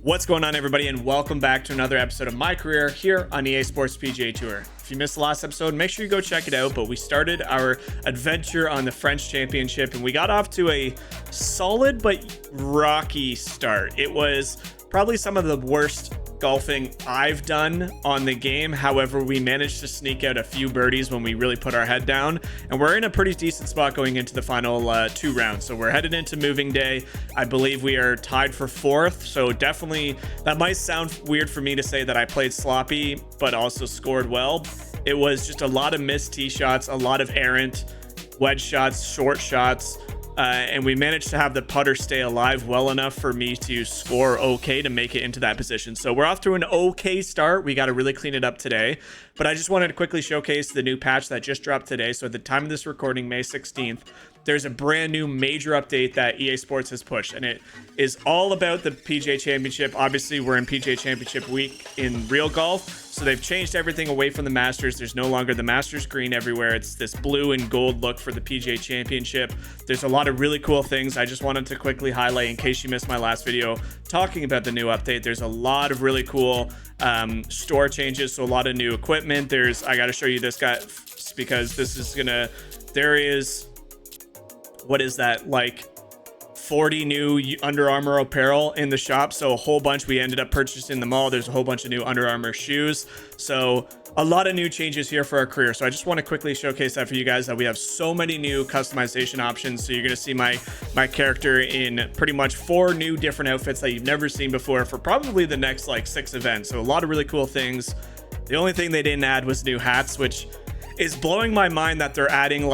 What's going on, everybody, and welcome back to another episode of my career here on EA Sports PGA Tour. If you missed the last episode, make sure you go check it out. But we started our adventure on the French Championship, and we got off to a solid but rocky start. It was probably some of the worst golfing I've done on the game. However, we managed to sneak out a few birdies when we really put our head down, and we're in a pretty decent spot going into the final two rounds. So we're headed into moving day. I believe we are tied for fourth, so definitely that might sound weird for me to say that I played sloppy but also scored well. It was just a lot of missed tee shots, a lot of errant wedge shots, short shots, and we managed to have the putter stay alive well enough for me to score okay to make it into that position. So we're off to an okay start. We got to really clean it up today. But I just wanted to quickly showcase the new patch that just dropped today. So at the time of this recording, May 16th, there's a brand new major update that EA Sports has pushed, and it is all about the PGA Championship. Obviously, we're in PGA Championship week in real golf, so they've changed everything away from the Masters. There's no longer the Masters green everywhere. It's this blue and gold look for the PGA Championship. There's a lot of really cool things I just wanted to quickly highlight in case you missed my last video talking about the new update. There's a lot of really cool store changes, so a lot of new equipment. I got to show you this guy because this is what is that, like 40 new Under Armour apparel in the shop. So a whole bunch we ended up purchasing in the mall. There's a whole bunch of new Under Armour shoes. So a lot of new changes here for our career. So I just want to quickly showcase that for you guys, that we have so many new customization options. So you're going to see my character in pretty much 4 new different outfits that you've never seen before for probably the next like 6 events. So a lot of really cool things. The only thing they didn't add was new hats, which is blowing my mind that they're adding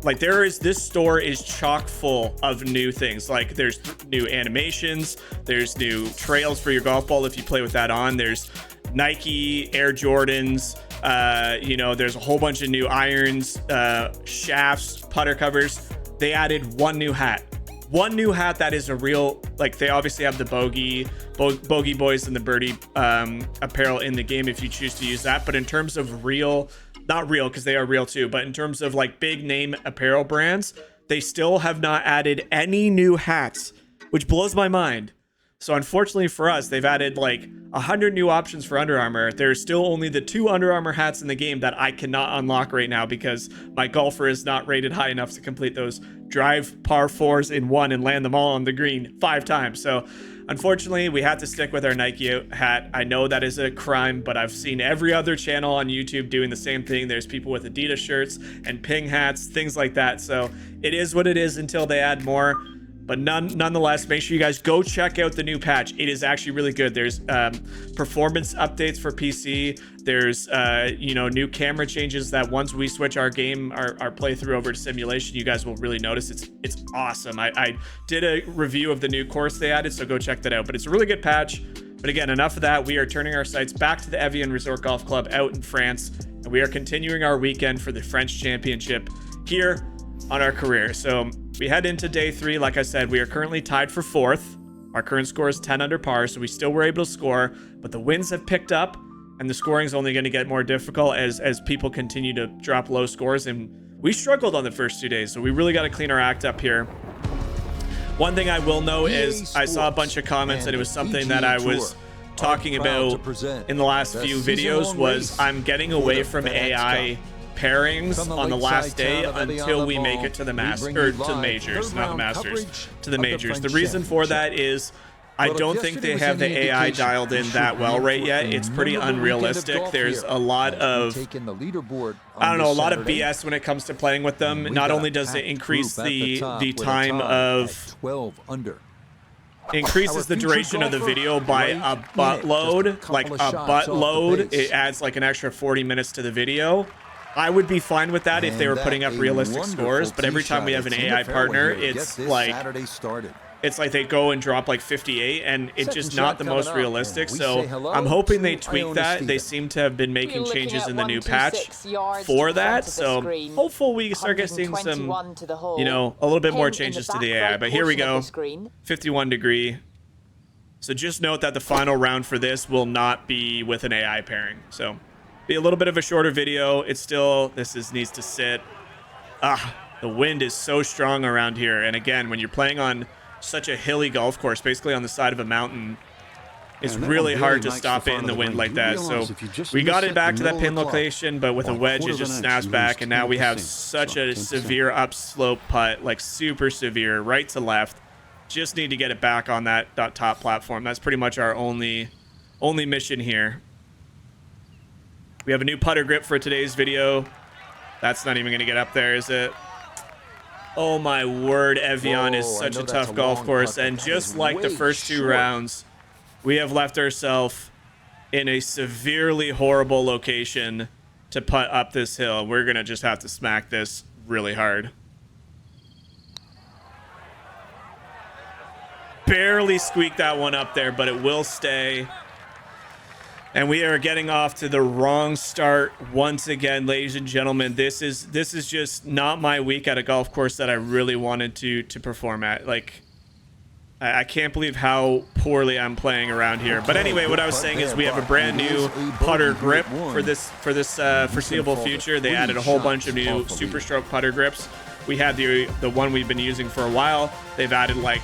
this store is chock full of new things. Like there's new animations, there's new trails for your golf ball if you play with that on, there's Nike Air Jordans, there's a whole bunch of new irons, shafts, putter covers. They added one new hat that is a real, like, they obviously have the bogey boys and the birdie apparel in the game if you choose to use that. But in terms of not real because they are real too, but in terms of like big name apparel brands, they still have not added any new hats, which blows my mind. So unfortunately for us, they've added like 100 new options for Under Armour. There's still only the 2 Under Armour hats in the game that I cannot unlock right now because my golfer is not rated high enough to complete those drive par 4s in one and land them all on the green 5 times. So unfortunately, we had to stick with our Nike hat. I know that is a crime, but I've seen every other channel on YouTube doing the same thing. There's people with Adidas shirts and Ping hats, things like that. So it is what it is until they add more. But nonetheless, make sure you guys go check out the new patch. It is actually really good. There's performance updates for PC. There's new camera changes that once we switch our playthrough over to simulation, you guys will really notice. It's awesome. I did a review of the new course they added, so go check that out. But it's a really good patch. But again, enough of that. We are turning our sights back to the Evian Resort Golf Club out in France, and we are continuing our weekend for the French Championship here on our career. So we head into day 3. Like I said, we are currently tied for 4th. Our current score is 10 under par, so we still were able to score, but the winds have picked up and the scoring is only going to get more difficult as people continue to drop low scores, and we struggled on the first 2 days, so we really got to clean our act up here. One thing I will know is I saw a bunch of comments and it was something that I was talking about in the last few videos was I'm getting away from AI pairings on the last day until we make it to the majors. The reason for that is I don't think they have the AI dialed in that well right yet. It's pretty unrealistic. There's a lot of, a lot of BS when it comes to playing with them. Not only does it increase the time of increases the duration of the video by a buttload. It adds like an extra 40 minutes to the video. I would be fine with that if they were putting up realistic scores, but every time we have an AI partner, it's like they go and drop like 58, and it's just not the most realistic. So I'm hoping they tweak that. They seem to have been making changes in the new patch for that. So hopefully we start getting some, a little bit more changes to the AI. But here we go, 51 degree. So just note that the final round for this will not be with an AI pairing. So be a little bit of a shorter video. It's still, needs to sit. The wind is so strong around here. And again, when you're playing on such a hilly golf course, basically on the side of a mountain, it's really hard to stop it in the wind like that. So we got it back to that pin location, but with a wedge, it just snaps back, and now we have such a severe upslope putt, like super severe, right to left. Just need to get it back on that top platform. That's pretty much our only mission here. We have a new putter grip for today's video. That's not even going to get up there, is it? Oh my word, Evian is such a tough golf course, and just like the first 2 rounds, we have left ourselves in a severely horrible location to putt up this hill. We're going to just have to smack this really hard. Barely squeaked that one up there, but it will stay. And we are getting off to the wrong start once again, ladies and gentlemen. This is just not my week at a golf course that I really wanted to perform at. Like, I can't believe how poorly I'm playing around here. But anyway, what I was saying is we have a brand new putter grip for this foreseeable future. They added a whole bunch of new Super Stroke putter grips. We had the one we've been using for a while. They've added like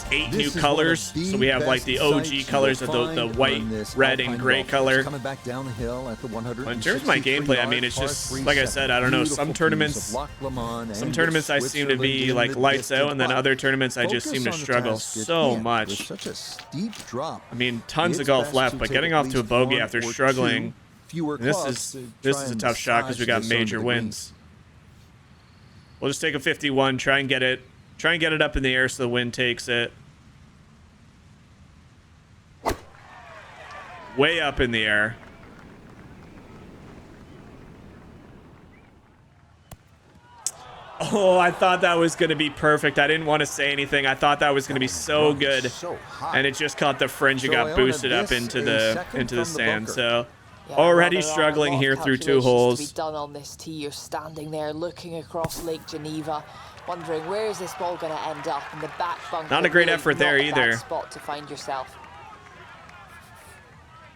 8 new colors. So we have like the OG colors of the white, red, and gray color. But in terms of my gameplay, I mean, it's just, like I said, I don't know. Some tournaments I seem to be like lights out, and then other tournaments I just seem to struggle so much. I mean, tons of golf left, but getting off to a bogey after struggling, this is a tough shot because we got major wins. We'll just take a 51, try and get it up in the air so the wind takes it. Way up in the air. Oh, I thought that was going to be perfect. I didn't want to say anything. I thought that was going to be so good. And it just caught the fringe and got boosted up into the sand. So Yeah, already struggling here through 2 holes. To be done on this tee. You're standing there looking across Lake Geneva, wondering where is this ball going to end up in the back bunker. Not a great really effort there not a bad either. spot to find yourself.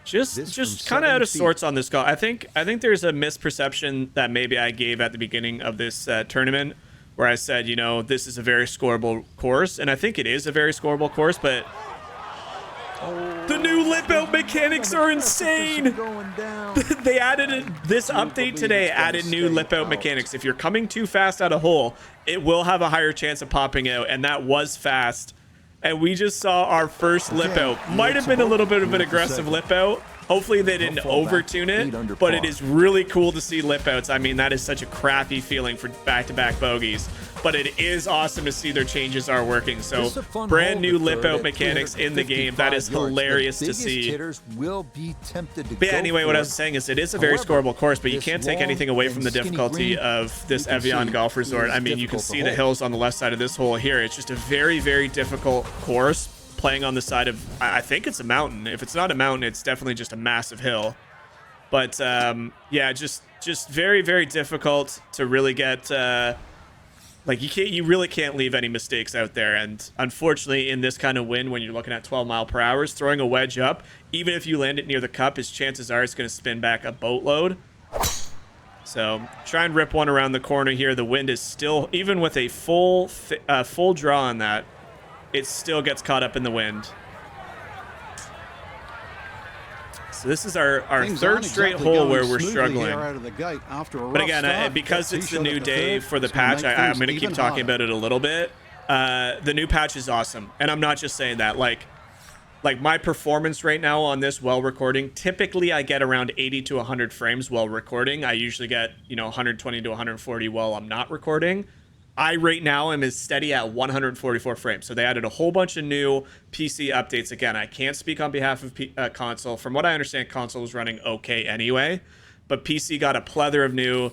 Just kind of out of sorts on this golf. I think there's a misperception that maybe I gave at the beginning of this tournament, where I said, you know, this is a very scoreable course, and I think it is a very scoreable course, but the new lip out mechanics are insane. They added this update today, added new lip out mechanics. If you're coming too fast out of hole, it will have a higher chance of popping out, and that was fast. And we just saw our first lip out. Might have been a little bit of an aggressive lip out. Hopefully they didn't overtune it, but it is really cool to see lip outs. I mean, that is such a crappy feeling for back-to-back bogeys, but it is awesome to see their changes are working. So brand new lip out mechanics in the game. That is hilarious to see. But yeah, anyway, what I was saying is it is a very scoreable course, but you can't take anything away from the difficulty of this Evian Golf Resort. I mean, you can see the hills on the left side of this hole here. It's just a very, very difficult course, playing on the side of, I think it's a mountain. If it's not a mountain, it's definitely just a massive hill. But yeah, just very, very difficult to really get, like you really can't leave any mistakes out there. And unfortunately, in this kind of wind, when you're looking at 12 mile per hour, throwing a wedge up, even if you land it near the cup, his chances are it's going to spin back a boatload. So try and rip one around the corner here. The wind is still, even with a full draw on that, it still gets caught up in the wind. So this is our third straight hole where we're struggling. But again, because it's the new day for the patch, I'm going to keep talking about it a little bit. The new patch is awesome. And I'm not just saying that. Like my performance right now on this while recording, typically I get around 80 to 100 frames while recording. I usually get, 120 to 140 while I'm not recording. I right now am as steady at 144 frames. So they added a whole bunch of new PC updates. Again, I can't speak on behalf of console. From what I understand, console was running okay anyway. But PC got a plethora of new...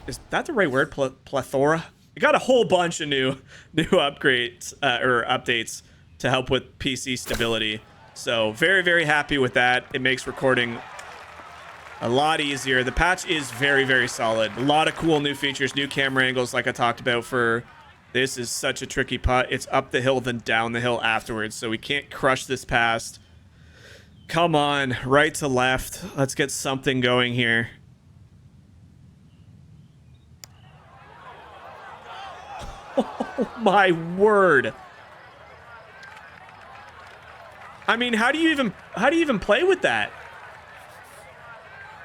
is that the right word? Plethora? It got a whole bunch of new upgrades or updates to help with PC stability. So very, very happy with that. It makes recording a lot easier. The patch is very, very solid. A lot of cool new features, new camera angles like I talked about for this is such a tricky putt. It's up the hill, then down the hill afterwards. So we can't crush this past. Come on, right to left. Let's get something going here. Oh my word. I mean, how do you even play with that?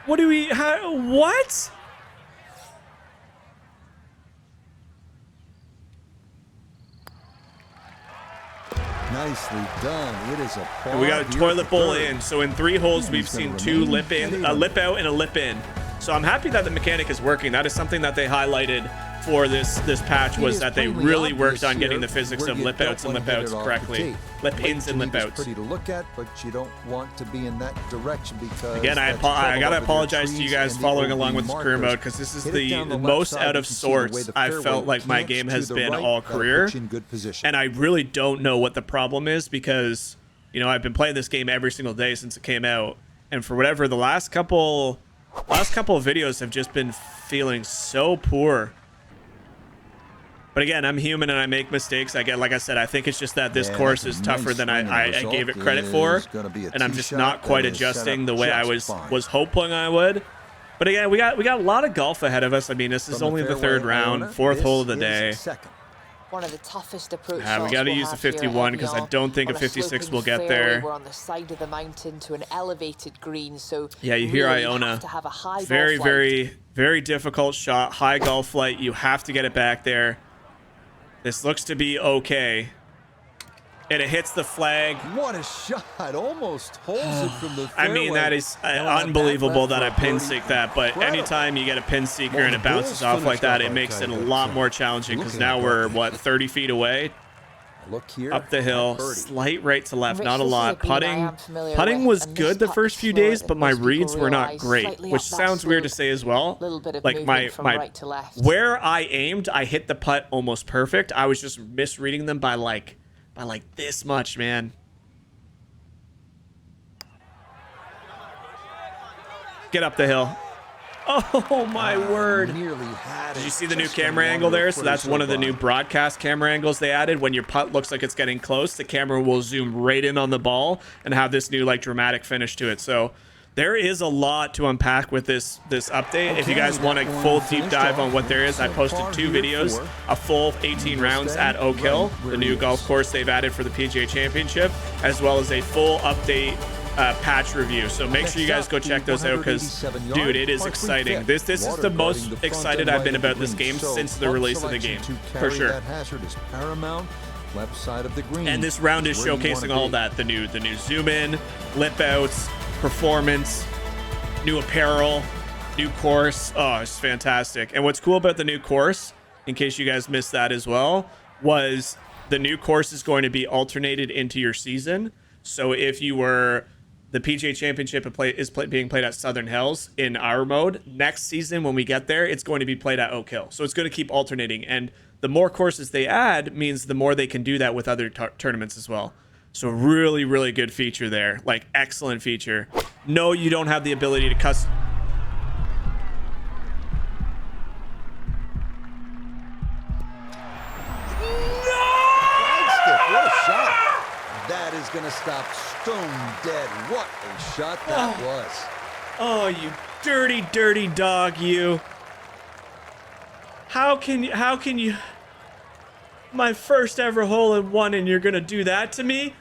What? Nicely done. It is a par. We got a toilet bowl in. So in 3 holes, we've seen 2 lip in, a lip out, and a lip in. So I'm happy that the mechanic is working. That is something that they highlighted for this patch, was that they really worked on getting the physics of lip outs and lip outs correctly. Lip ins and lip outs. Pretty to look at, but you don't want to be in that direction because again, I gotta apologize to you guys following along with this career mode, because this is the most out of sorts I've felt like my game has been all career, and I really don't know what the problem is, because you know, I've been playing this game every single day since it came out, and for whatever, the last couple of videos have just been feeling so poor. But again, I'm human and I make mistakes. Like I said, I think it's just that this course is tougher than I gave it credit for, and I'm just not quite adjusting the way I was hoping I would. But again, we got a lot of golf ahead of us. I mean, this is only the 3rd round, 4th hole of the day. One of the toughest approach we got to use a 51 because I don't think a 56 will get there. We're on the side of the mountain to an elevated green, so yeah, you hear Iona. have to have a high very, ball flight. very difficult shot. High golf flight. You have to get it back there. This looks to be okay. And it hits the flag. What a shot. Almost holds it from the fairway. I mean, that is unbelievable that I pin seek that. But anytime you get a pin seeker and it bounces off like that, it makes it a lot more challenging, because now we're, what, 30 feet away? Look here. Up the hill, slight right to left, not a lot. Putting was good the first few days, but my reads were not great, which sounds weird to say as well. Like my where I aimed, I hit the putt almost perfect. I was just misreading them by like this much, man. Get up the hill. Oh my word. Did you see the new camera angle there? So that's one of the new broadcast camera angles they added. When your putt looks like it's getting close, the camera will zoom right in on the ball and have this new like dramatic finish to it. So there is a lot to unpack with this update. If you guys want a full deep dive on what there is, I posted 2 videos, a full 18 rounds at Oak Hill, the new golf course they've added for the PGA Championship, as well as a full update patch review. So make sure you guys go check those out, because dude, it is exciting. This is the most excited I've been about this game since the release of the game, for sure. And this round is showcasing all that, the new zoom in, lip outs, performance, new apparel, new course. Oh, it's fantastic. And what's cool about the new course, in case you guys missed that as well, was the new course is going to be alternated into your season. So if you were, the PGA Championship being played at Southern Hills in our mode, next season when we get there, it's going to be played at Oak Hill. So it's going to keep alternating, and the more courses they add means the more they can do that with other tournaments as well. So really, really good feature there. Like, excellent feature. No, you don't have the ability to custom. What a shot. That is going to stop stone dead. What a shot that was. Oh, you dirty, dirty dog, you. How can you, my first ever hole in one, and you're going to do that to me?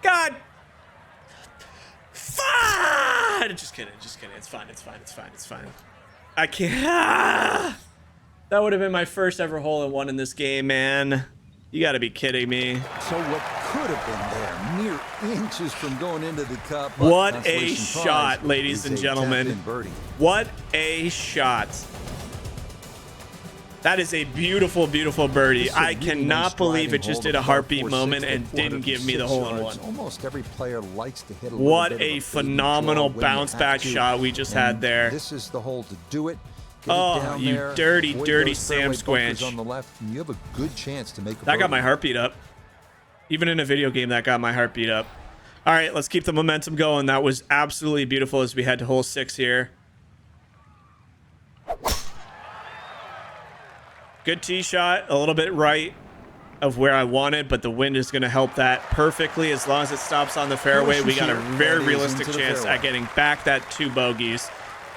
God. Fine. Just kidding. It's fine. I can't. That would have been my first ever hole in one in this game, man. You got to be kidding me. So what could have been there, mere inches from going into the cup. What a shot, ladies and gentlemen. What a shot. That is a beautiful, beautiful birdie. I cannot believe it just did a heartbeat moment and didn't give me the hole in one. Almost every player likes to hit a what a phenomenal bounce back shot we just had there. This is the hole to do it. Oh, you dirty, dirty Sam Squanch. On the left, and you have a good chance to make a that got my heartbeat up. Even in a video game, that got my heartbeat up. All right, let's keep the momentum going. That was absolutely beautiful as we head to hole 6 here. Good tee shot, a little bit right of where I wanted, but the wind is going to help that perfectly. As long as it stops on the fairway, we got a very realistic chance at getting back that 2 bogeys.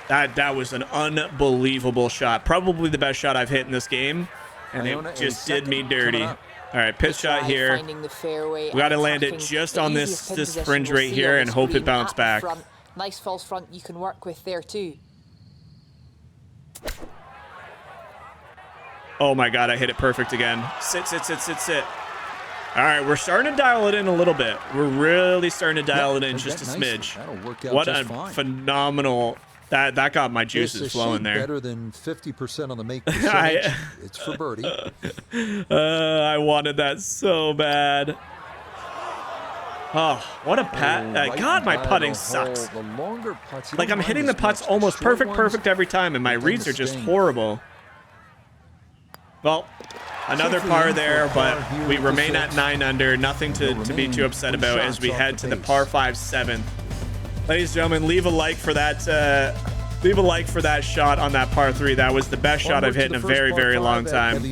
That was an unbelievable shot. Probably the best shot I've hit in this game, and it just did me dirty. All right, pitch shot here. Finding the fairway. We got to land it just on this fringe right here and hope it bounces back. Nice false front you can work with there too. Oh my God, I hit it perfect again. Sit, sit, sit, sit, sit. All right, we're starting to dial it in a little bit. We're really starting to dial it in just a smidge. What a phenomenal... That got my juices flowing there. Better than 50% on the make percentage. It's for birdie. I wanted that so bad. Oh, what a pat. God, my putting sucks. Like, I'm hitting the putts almost perfect every time, and my reads are just horrible. Well, another par there, but we remain at 9 under. Nothing to be too upset about as we head to the par 5 7th. Ladies and gentlemen, leave a like for that shot on that par 3. That was the best shot I've hit in a very long time.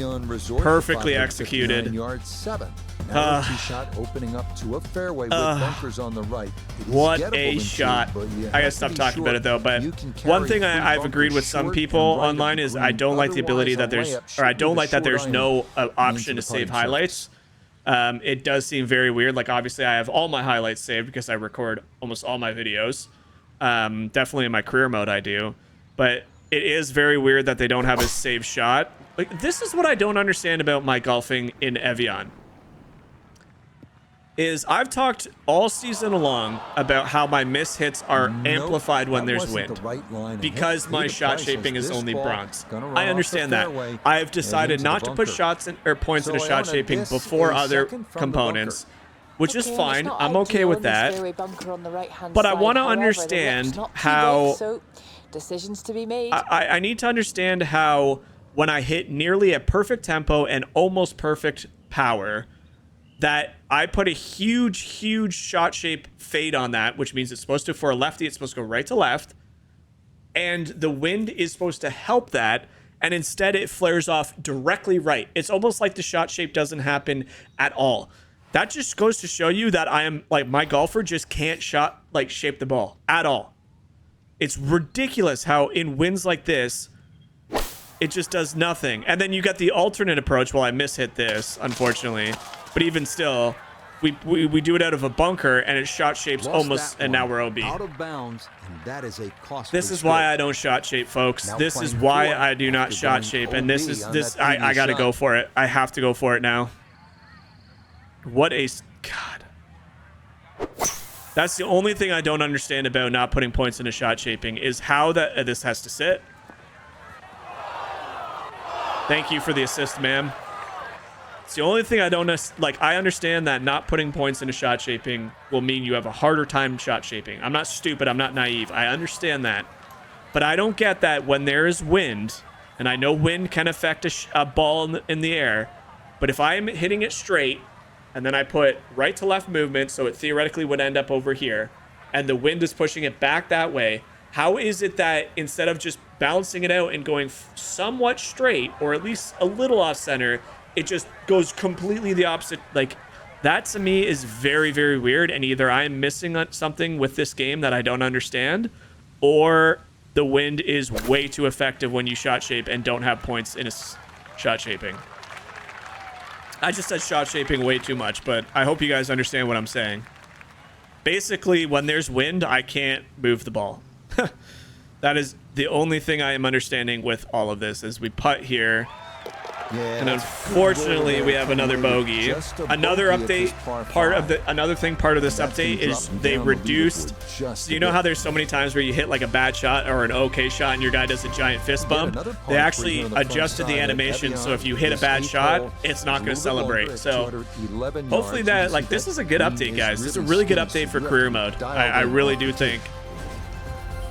Perfectly executed. Shot opening up to a fairway with bunkers on the right. What a shot. I gotta stop talking about it though, but one thing I've agreed with some people online is I don't like the ability that I don't like that there's no option to save highlights. It does seem very weird. Like, obviously I have all my highlights saved because I record almost all my videos. Definitely in my career mode I do, but it is very weird that they don't have a save shot. Like, this is what I don't understand about my golfing in Evian. Is I've talked all season long about how my miss hits are amplified when there's wind because my shot shaping is only bronze. I understand that. I've decided not to put shots in, or points into shot shaping before other components, which is fine. I'm okay with that. But I want to understand how decisions to be made. I need to understand how when I hit nearly a perfect tempo and almost perfect power, that I put a huge shot shape fade on that, which means it's supposed to, for a lefty, it's supposed to go right to left. And the wind is supposed to help that. And instead it flares off directly right. It's almost like the shot shape doesn't happen at all. That just goes to show you that I am, like, my golfer just can't shape the ball at all. It's ridiculous how in winds like this, it just does nothing. And then you get the alternate approach. Well, I mishit this, unfortunately. But even still, we do it out of a bunker, and it shot shapes almost, and now we're OB. Out of bounds, and that is a costly this is why I don't shot shape, folks. This is why I do not shot shape, and I got to go for it. I have to go for it now. What a... God. That's the only thing I don't understand about not putting points into shot shaping is how that this has to sit. Thank you for the assist, ma'am. It's the only thing I don't like. I understand that not putting points into shot shaping will mean you have a harder time shot shaping. I'm not stupid. I'm not naive. I understand that. But I don't get that when there is wind, and I know wind can affect a ball in the air, but if I'm hitting it straight, and then I put right to left movement, so it theoretically would end up over here, and the wind is pushing it back that way, how is it that instead of just balancing it out and going somewhat straight, or at least a little off center, it just goes completely the opposite? Like, that to me is very weird, and either I'm missing something with this game that I don't understand, or the wind is way too effective when you shot shape and don't have points in a shot shaping. I just said shot shaping way too much, but I hope you guys understand what I'm saying. Basically, when there's wind, I can't move the ball. That is the only thing I am understanding with all of this, is we putt here. Yeah, and unfortunately, we have another bogey. Another update, part of this update is they reduced. So you know how there's so many times where you hit like a bad shot or an okay shot and your guy does a giant fist bump? They actually adjusted the animation, so if you hit a bad shot, it's not going to celebrate. So hopefully that, like, this is a good update, guys. This is a really good update for career mode. I really do think.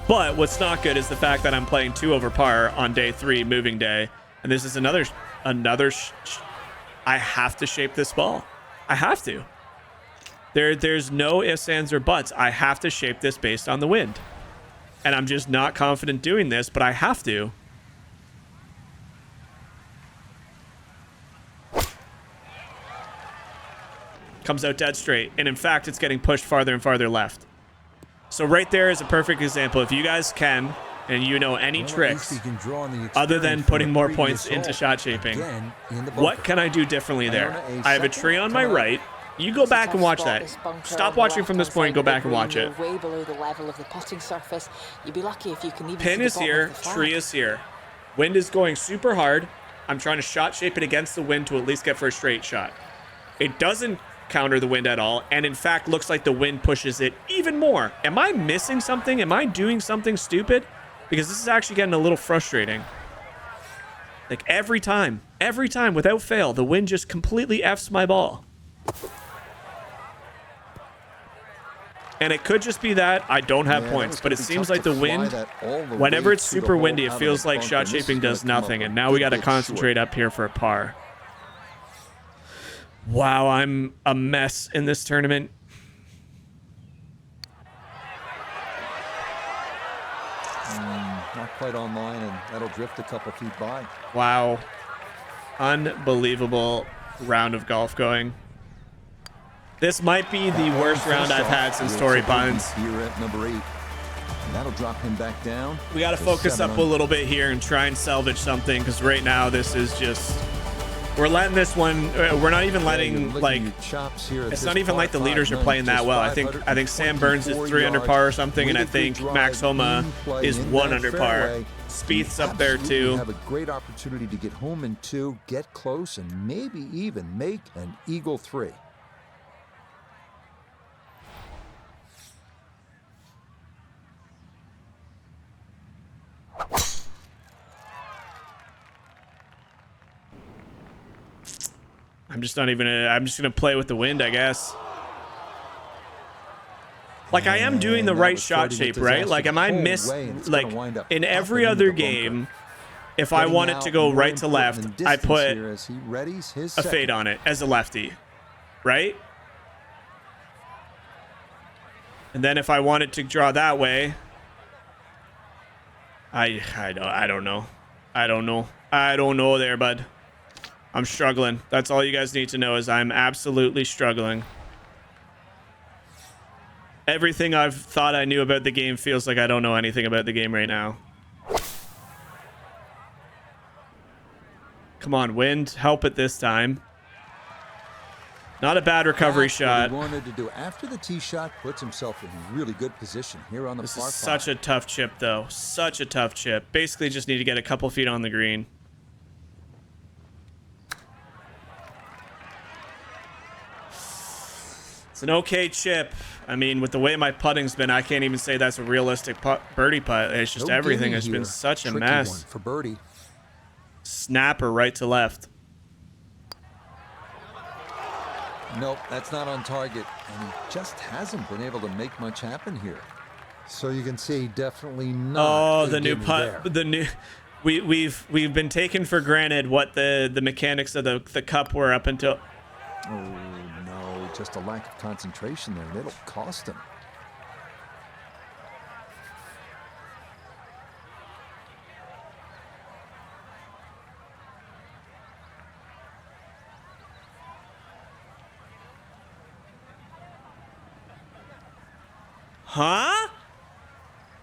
But what's not good is the fact that I'm playing 2 over par on day 3, moving day. And this is another I have to shape this ball. I have to. There's no ifs, ands, or buts. I have to shape this based on the wind. And I'm just not confident doing this, but I have to. Comes out dead straight. And in fact, it's getting pushed farther and farther left. So right there is a perfect example. If you guys can, and you know any Well, tricks he can draw on the other than experience from putting the more previous points into hole. shot shaping, Again, in the what bunker. can I do differently there? Iona, a I have a second tree on my time out. right. You go It's a back tough and watch spot, that. this bunker Stop on the watching from this left-hand point and go side of the back and watch green. it. You're way below the level of the putting surface. You'd be lucky if you can even Pin see the is bottom here, of the flag. tree is here. Wind is going super hard. I'm trying to shot shape it against the wind to at least get for a straight shot. It doesn't counter the wind at all, and in fact looks like the wind pushes it even more. Am I missing something? Am I doing something stupid? Because this is actually getting a little frustrating. Like every time, without fail, the wind just completely F's my ball. And it could just be that I don't have points, but it seems like the wind, whenever it's super windy, it feels like shot shaping does nothing. And now we got to concentrate up here for a par. Wow, I'm a mess in this tournament. Not quite online, and that'll drift a couple feet by. Wow. Unbelievable round of golf going. This might be the worst round I've had since Torrey Pines. Here at number 8. And that'll drop him back down. We got to focus up a little bit here and try and salvage something, because right now this is just... We're letting this one... We're not even letting, like... It's not even like the leaders are playing that well. I think Sam Burns is 3 under par or something, and I think Max Homa is 1 under par. Spieth's up there too. Have a great opportunity to get home in 2, get close, and maybe even make an eagle 3. I'm just gonna play with the wind, I guess. Like, I am doing the right shot shape, right? Like, am I like, in every other game, if I want it to go right to left, I put a fade on it as a lefty, right? And then if I want it to draw that way, I don't know there, bud. I'm struggling. That's all you guys need to know, is I'm absolutely struggling. Everything I've thought I knew about the game feels like I don't know anything about the game right now. Come on, wind. Help it this time. Not a bad recovery shot. What he wanted to do after the tee shot, puts himself in really good position here on the This par is such a tough chip, though. Such a tough chip. Basically just need to get a couple feet on the green. It's an okay chip. I mean, with the way my putting's been, I can't even say that's a realistic birdie putt. It's just everything has been such a mess. For birdie. Snapper right to left. Nope, that's not on target, and he just hasn't been able to make much happen here. So you can see, definitely not. Oh, the new putt. The new. We've been taken for granted what the mechanics of the cup were up until. Oh no, just a lack of concentration there, and it'll cost him. Huh?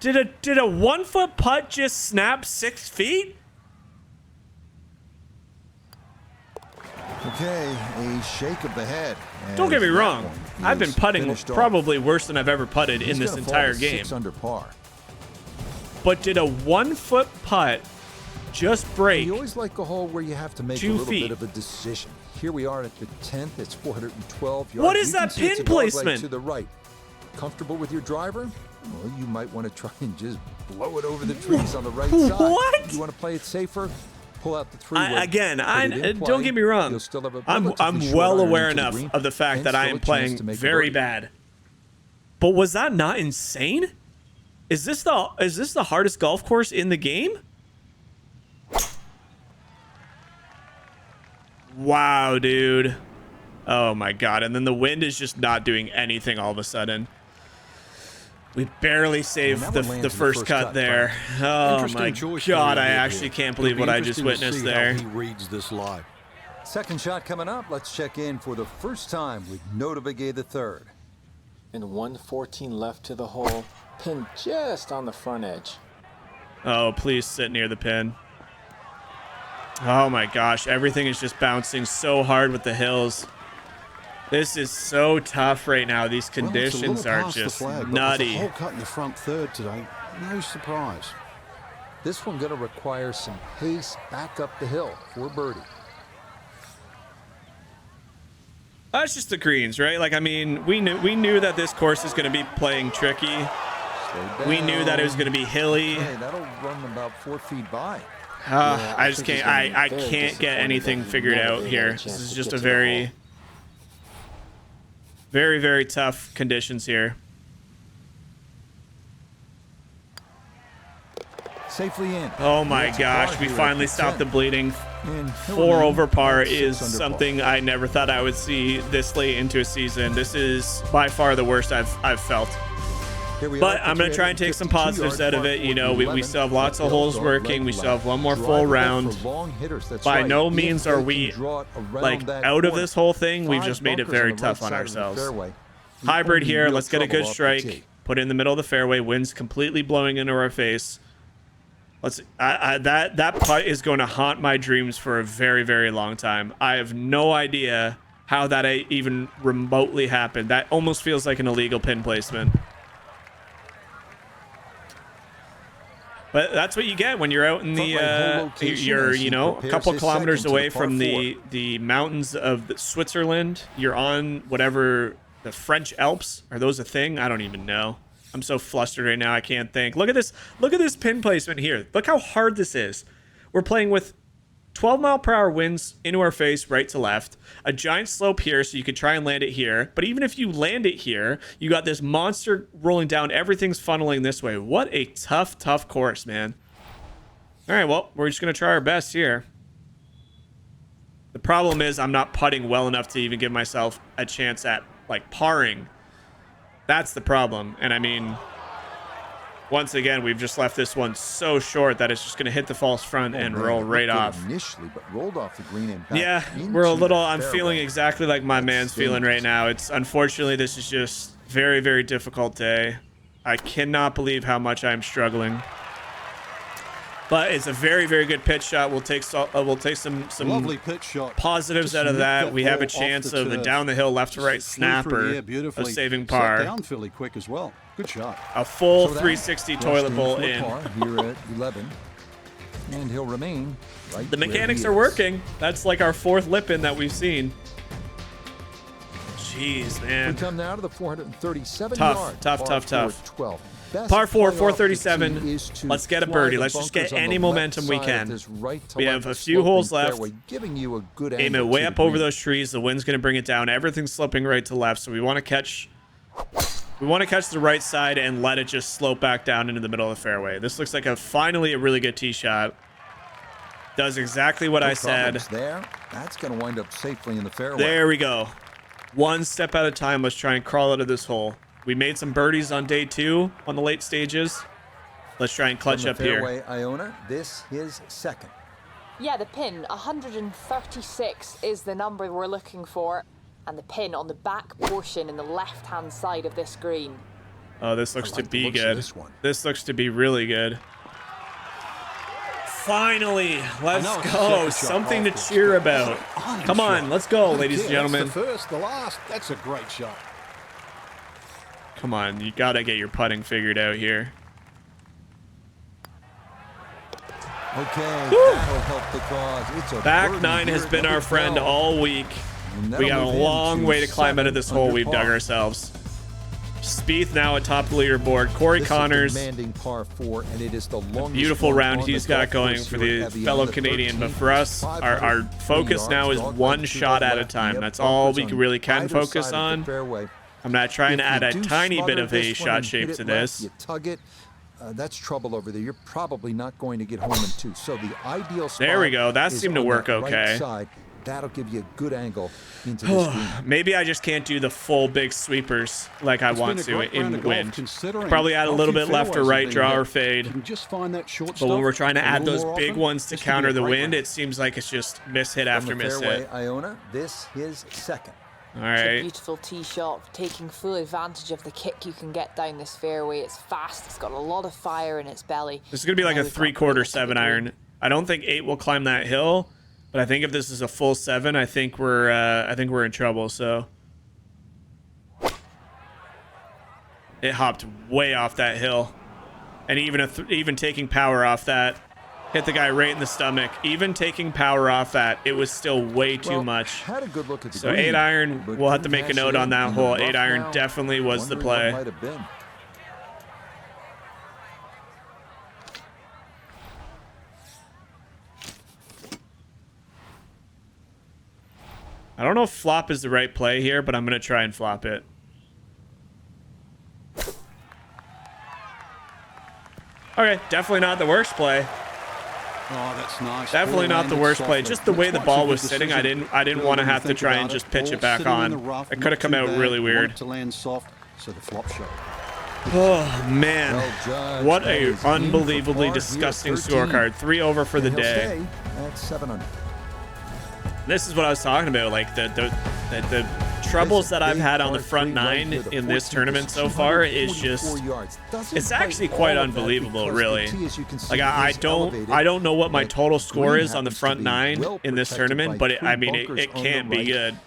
Did a 1 foot putt just snap 6 feet? Okay, a shake of the head. Don't get me wrong. I've been putting probably worse than I've ever putted in this entire game. 6 under par. But did a 1 foot putt just break? You always like a hole where you have to make a 2 little feet. bit of a decision. Here we are at the 10th. It's 412 yards. What is You can that see it's pin a dog leg placement? to the right. Comfortable with your driver? Well, you might want to try and just blow it over the trees on the right side. What? You want to play it safer? Pull out the 3 Again, don't get me wrong. I'm well aware enough of the fact that I am playing very bad. But was that not insane? Is this the hardest golf course in the game? Wow, dude. Oh my god. And then the wind is just not doing anything all of a sudden. We barely saved the first cut there. Oh my god, I actually can't believe what I just witnessed there. He reads this live. Second shot coming up. Let's check in for the first time with Nota Begay the third. And 114 left to the hole, pinned just on the front edge. Oh, please sit near the pin. Oh my gosh, everything is just bouncing so hard with the hills. This is so tough right now. These conditions are just nutty. A hole cut in the front third today. No surprise. This one going to require some pace back up the hill for birdie. That's just the greens, right? Like, I mean, we knew that this course is going to be playing tricky. We knew that it was going to be hilly. Hey, that'll run about 4 feet by. I just can't. I can't get anything figured out here. This is just a very, very tough conditions here. Safely in. Oh my gosh, we finally stopped the bleeding. 4 over par is something I never thought I would see this late into a season. This is by far the worst I've felt. But I'm going to try and take some positives out of it. You know, we still have lots of holes working. We still have one more full round. By no means are we, like, out of this whole thing. We've just made it very tough on ourselves. Hybrid here. Let's get a good strike. Put it in the middle of the fairway. Wind's completely blowing into our face. That putt is going to haunt my dreams for a very long time. I have no idea how that even remotely happened. That almost feels like an illegal pin placement. But that's what you get when you're out in the you're, you know, a couple kilometers away from the mountains of Switzerland. You're on whatever, the French Alps. Are those a thing? I don't even know. I'm so flustered right now. I can't think. Look at this. Look at this pin placement here. Look how hard this is. We're playing with 12-mile-per-hour winds into our face, right to left. A giant slope here, so you could try and land it here. But even if you land it here, you got this monster rolling down. Everything's funneling this way. What a tough course, man. All right, well, we're just going to try our best here. The problem is I'm not putting well enough to even give myself a chance at, like, parring. That's the problem. And I mean, once again, we've just left this one so short that it's just going to hit the false front and roll right off. Initially, but rolled off the green and back. Yeah, we're a little, I'm feeling exactly like my man's feeling right now. It's unfortunately, this is just very difficult day. I cannot believe how much I'm struggling. But it's a very good pitch shot. We'll take some lovely pitch shot. Positives out of that. We have a chance of the down the hill left to right snapper of saving par. Down fairly quick as well. Good shot. A full 360 toilet bowl in. Here at 11, and he'll remain right. The mechanics are working. That's like our 4th lip in that we've seen. Jeez, man. We come now to the 437 tough. Tough. 12. Par 4, 437. Let's get a birdie. Let's just get any momentum we can. We have a few holes left. Aim it way up over those trees. The wind's going to bring it down. Everything's sloping right to left, so we want to catch the right side and let it just slope back down into the middle of the fairway. This looks like finally a really good tee shot. Does exactly what I said. That's going to wind up safely in the fairway. There we go. One step at a time. Let's try and crawl out of this hole. We made some birdies on day 2 on the late stages. Let's try and clutch up here. Iona, this is second. Yeah, the pin, 136 is the number we're looking for. And the pin on the back portion in the left-hand side of this green. Oh, this looks to be good. This looks to be really good. Finally, let's go. Something to cheer about. Come on, let's go, ladies and gentlemen. That's the first, the last. That's a great shot. Come on, you gotta get your putting figured out here. Okay, that'll help the cause. It's a back 9 has been our friend all week. We got a long way to climb out of this hole we've dug ourselves. Spieth now atop the leaderboard. Corey Connors, par 4, and it is the beautiful round he's got going for the fellow Canadian. But for us, our focus now is one shot at a time. That's all we really can focus on. I'm not trying to add a tiny bit of a shot shape to this. You tug it, that's trouble over there. You're probably not going to get home in 2. So the ideal spot. There we go. That seemed to work okay. Right. That'll give you a good angle into this green. Maybe I just can't do the full big sweepers like I want to in wind. Probably add a little bit left or right, draw or fade. But when we're trying to add those big ones to counter the wind, it seems like it's just miss hit after miss hit. Iona, this is second. All It's a right. beautiful tee shot, taking full advantage of the kick you can get down this fairway. It's fast, it's got a lot of fire in its belly. This is going to be like Now a we've got 3/4 great look at the 7-iron. green. I don't think 8 will climb that hill, but I think if this is a full 7, I think we're in trouble. So it hopped way off that hill, and even taking power off that, hit the guy right in the stomach. Even taking power off that, it was still way too much. Had a good look at the So green, 8-iron, but we'll have to couldn't make a cash note it on in that in the hole. rough 8-iron now. definitely was the Wondering what play. might have been. I don't know if flop is the right play here, but I'm going to try and flop it. Okay, definitely not the worst play. Oh, that's nice. Definitely Ball not the landed worst play. softly. Just the way the That's ball a was good sitting, I decision. didn't want to When you have to think try and about just it, pitch ball it back sitting in the on. rough, It could not have come too out bad. really You want weird. it to land soft, so the flop shot. Oh man, Well judged. what That a is in for unbelievably par here, disgusting 13. scorecard. 3 over for the And he'll day. stay at 7 under. This is what I was talking about, like the troubles that I've had on the front 9 in this tournament so far is just, it's actually quite unbelievable, really. Like I don't know what my total score is on the front 9 in this tournament, but I mean it can't be good.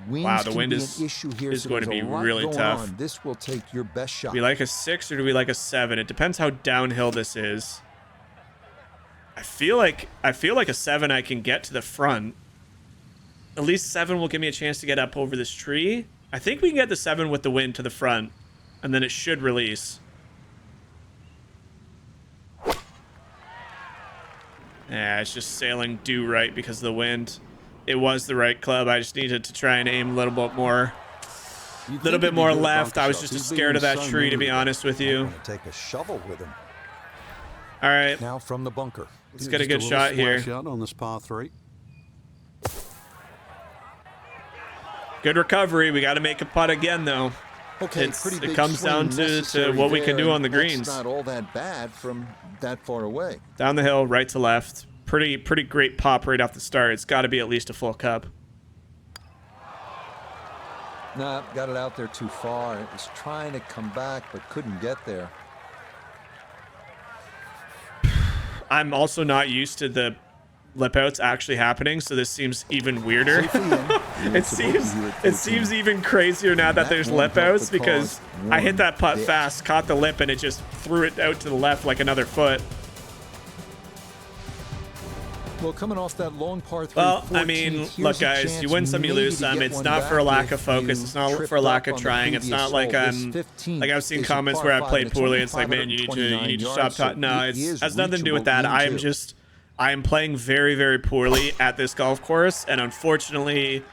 Wow, the wind is going to be really tough. This will take your best shot. Do we like a 6 or do we like a 7? It depends how downhill this is. I feel like a 7 I can get to the front. At least 7 will give me a chance to get up over this tree. I think we can get the 7 with the wind to the front, and then it should release. Yeah, it's just sailing due right because of the wind. It was the right club. I just needed to try and aim a little bit more. A little bit more left. I was just scared of that tree, to be honest with you. Take a shovel with him. All right, Now from the bunker. let's get a good Just shot little here. splash out on this par 3. Good recovery. We got to make a putt again, though. Okay, It pretty big comes down swing to necessary what we can there, do on the and that's greens. not all that bad from that far away. Down the hill, right to left. Pretty great pop right off the start. It's got to be at least a full cup. Nah, got it out there too far. It was trying to come back, but couldn't get there. I'm also not used to the lip outs actually happening, so this seems even weirder. It seems even crazier now that there's lip outs because I hit that putt fast, caught the lip, and it just threw it out to the left like another foot. Well, coming off that long par 3, Well, I mean, look, guys, you win some, you lose some. It's not for a lack of focus. It's not for a lack of trying. It's not like like I've seen comments where I've played poorly. It's like, man, you need to stop talking. No, it has nothing to do with that. I am playing very, very poorly at this golf course, and unfortunately,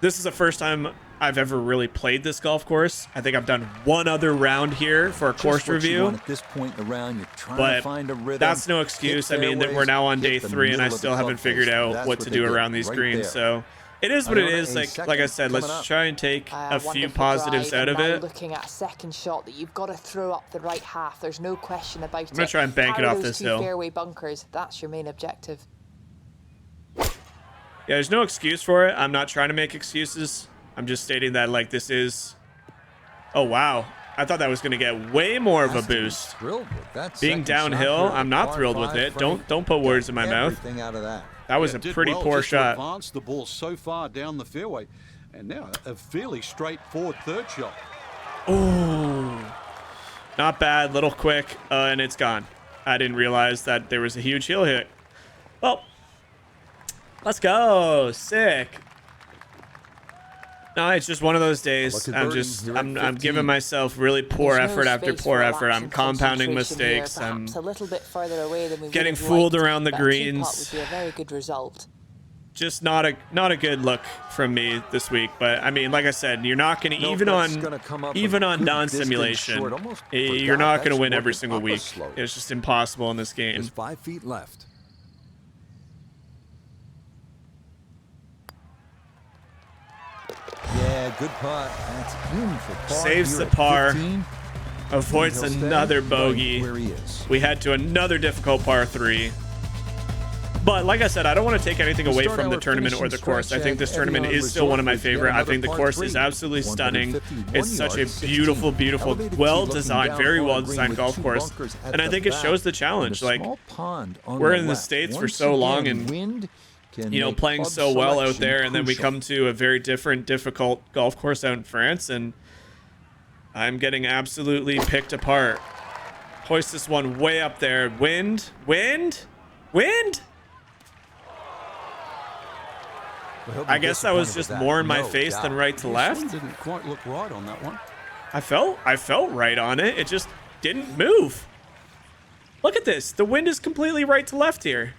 this is the first time I've ever really played this golf course. I think I've done one other round here for a course review, at this point in the round, you're trying but to find a rhythm, that's no excuse. I mean, that we're now on day 3, and I still haven't figured out what to do around these greens. So it is what it is. Like I said, let's try and take a few Wonderful positives drive, out of and now it. looking at a second shot that you've got to throw up the right half. There's no question about it. I'm gonna try and bank it Carry off those this 2 hill. fairway bunkers. That's your main objective. Yeah, there's no excuse for it. I'm not trying to make excuses. I'm just stating that, like, this is... Oh, wow. I thought that was going to get way more of a boost. Being downhill, I'm not thrilled with it. Don't put words in my mouth. That was a pretty poor shot. Advance the ball so far down the fairway, and now a fairly straightforward third shot. Oh, not bad. Little quick, and it's gone. I didn't realize that there was a huge heel hit. Well, let's go. Sick. No, it's just one of those days. I'm giving myself really poor effort after poor effort. I'm compounding mistakes. I'm a little bit further away than we getting would have fooled liked, around the but a 2-putt greens. would be a very good result. Just not a good look from me this week. But I mean, like I said, you're not going to even on non-simulation. You're not going to win every single week. It's just impossible in this game. There's 5 feet left. Yeah, good putt. That's in for par. Saves here the at par. 15. Avoids He'll stay another right bogey. where he is. We head to another difficult par 3. But like I said, I don't want to take anything away start from the our tournament or the finishing course. I stretch think this at tournament Evian is still one of my Resort with favorite. yet I think the another course par is three. absolutely stunning. 151 It's such a yards, beautiful, 16. beautiful, Elevated well tee designed, looking very down well on green designed with golf two course. bunkers at And I the think it back shows the and a challenge. Like, small pond on we're the in the left. States for Once so long again, and, wind can you know, make playing club so well out selection there, and then we crucial. come to a very different, difficult golf course out in France, and I'm getting absolutely picked apart. Hoist this one way up there. Wind, wind, wind. I guess that was just more in my face than right to left. This one didn't quite look right on that one. I felt right on it. It just didn't move. Look at this. The wind is completely right to left here.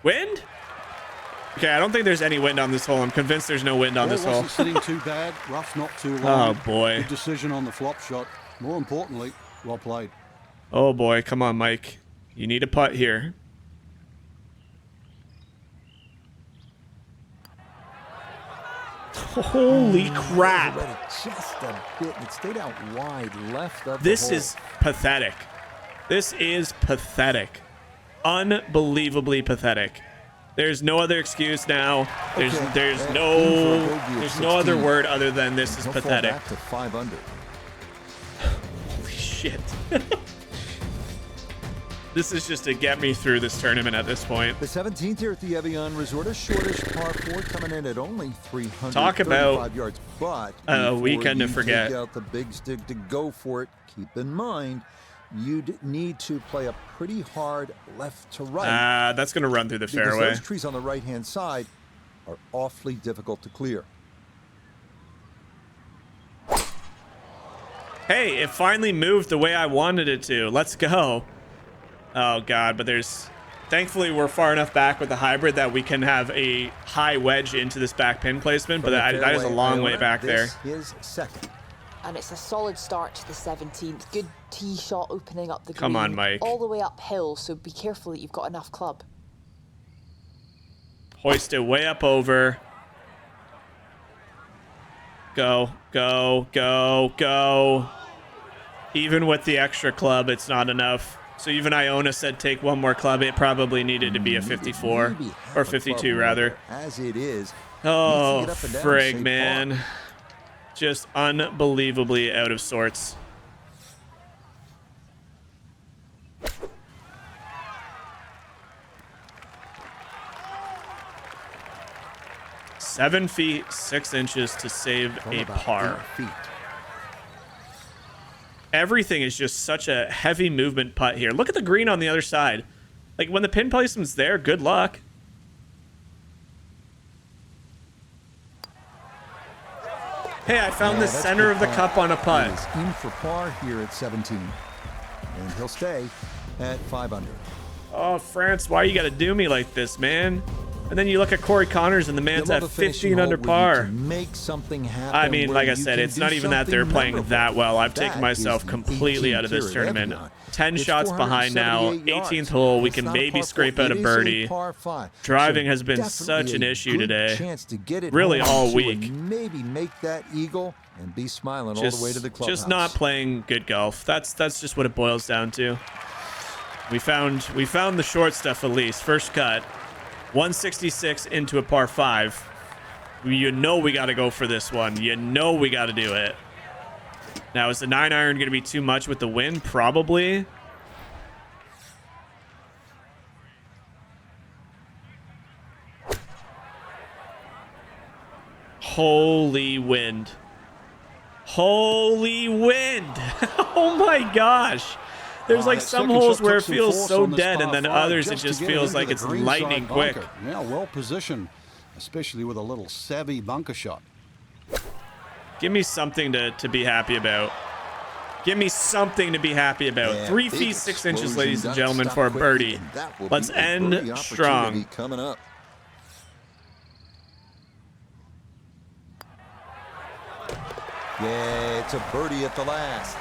Wind? Okay, I don't think there's any wind on this hole. I'm convinced there's no wind on this hole. Wasn't sitting too bad. Rough's not too long. Oh, boy. Good decision on the flop shot. More importantly, well played. Oh, boy. Come on, Mike. You need a putt here. Holy crap. Just a bit. It stayed out wide left of This the is pathetic. This is pathetic. Unbelievably pathetic. There's no other excuse now. There's no other word other than this is pathetic. Back to 5 under. Holy shit. This is just to get me through this tournament at this point. The 17th here at the Evian Resort, a shortish par 4 coming in at only 335 Talk about yards. But a before weekend to you forget. Take out the big stick to go for it. Keep in mind, you'd need to play a pretty hard left to right. That's going to run through the because fairway. those trees on the right-hand side are awfully difficult to clear. Hey, it finally moved the way I wanted it to. Let's go. Oh, God, but thankfully, we're far enough back with the hybrid that we can have a high wedge into this back pin placement, but that is a long way back there. This is second. And it's a solid start to the 17th. Good tee shot opening up the green. Come on, Mike. All the way uphill, so be careful that you've got enough club. Hoist it way up over. Go, go, go, go. Even with the extra club, it's not enough. So even Iona said take one more club. It probably needed to be a 54 or 52 rather. As it is. Oh, frig, man. Just unbelievably out of sorts. Seven feet 6 inches to save a par. Everything is just such a heavy movement putt here. Look at the green on the other side. Like, when the pin placement's there, good luck. Hey, I found the center of the cup on a putt. He is in for par here at 17. And he'll stay at 5 under. Oh, France, why you got to do me like this, man? And then you look at Corey Connors and the man's at 15 under par. Make something happen. I mean, like I said, it's not even that they're playing that well. I've taken myself completely out of this tournament. 10 shots behind now, 18th hole. We can maybe scrape out a birdie. Driving has been such an issue today. Really all week. Maybe make that eagle and be smiling all the way to the clubhouse. Just not playing good golf. That's just what it boils down to. We found the short stuff at least. First cut. 166 into a par 5. You know we got to go for this one. You know we got to do it. Now, is the 9-iron going to be too much with the wind? Probably. Holy wind. Holy wind. Oh my gosh. There's like some holes where it feels so dead, and then others it just feels like it's lightning quick. Now well positioned, especially with a little savvy bunker shot. Give me something to be happy about. Give me something to be happy about. Yeah, 3 feet 6 inches, ladies and gentlemen, for a birdie. Let's end strong. Coming up. Yeah, it's a birdie at the last.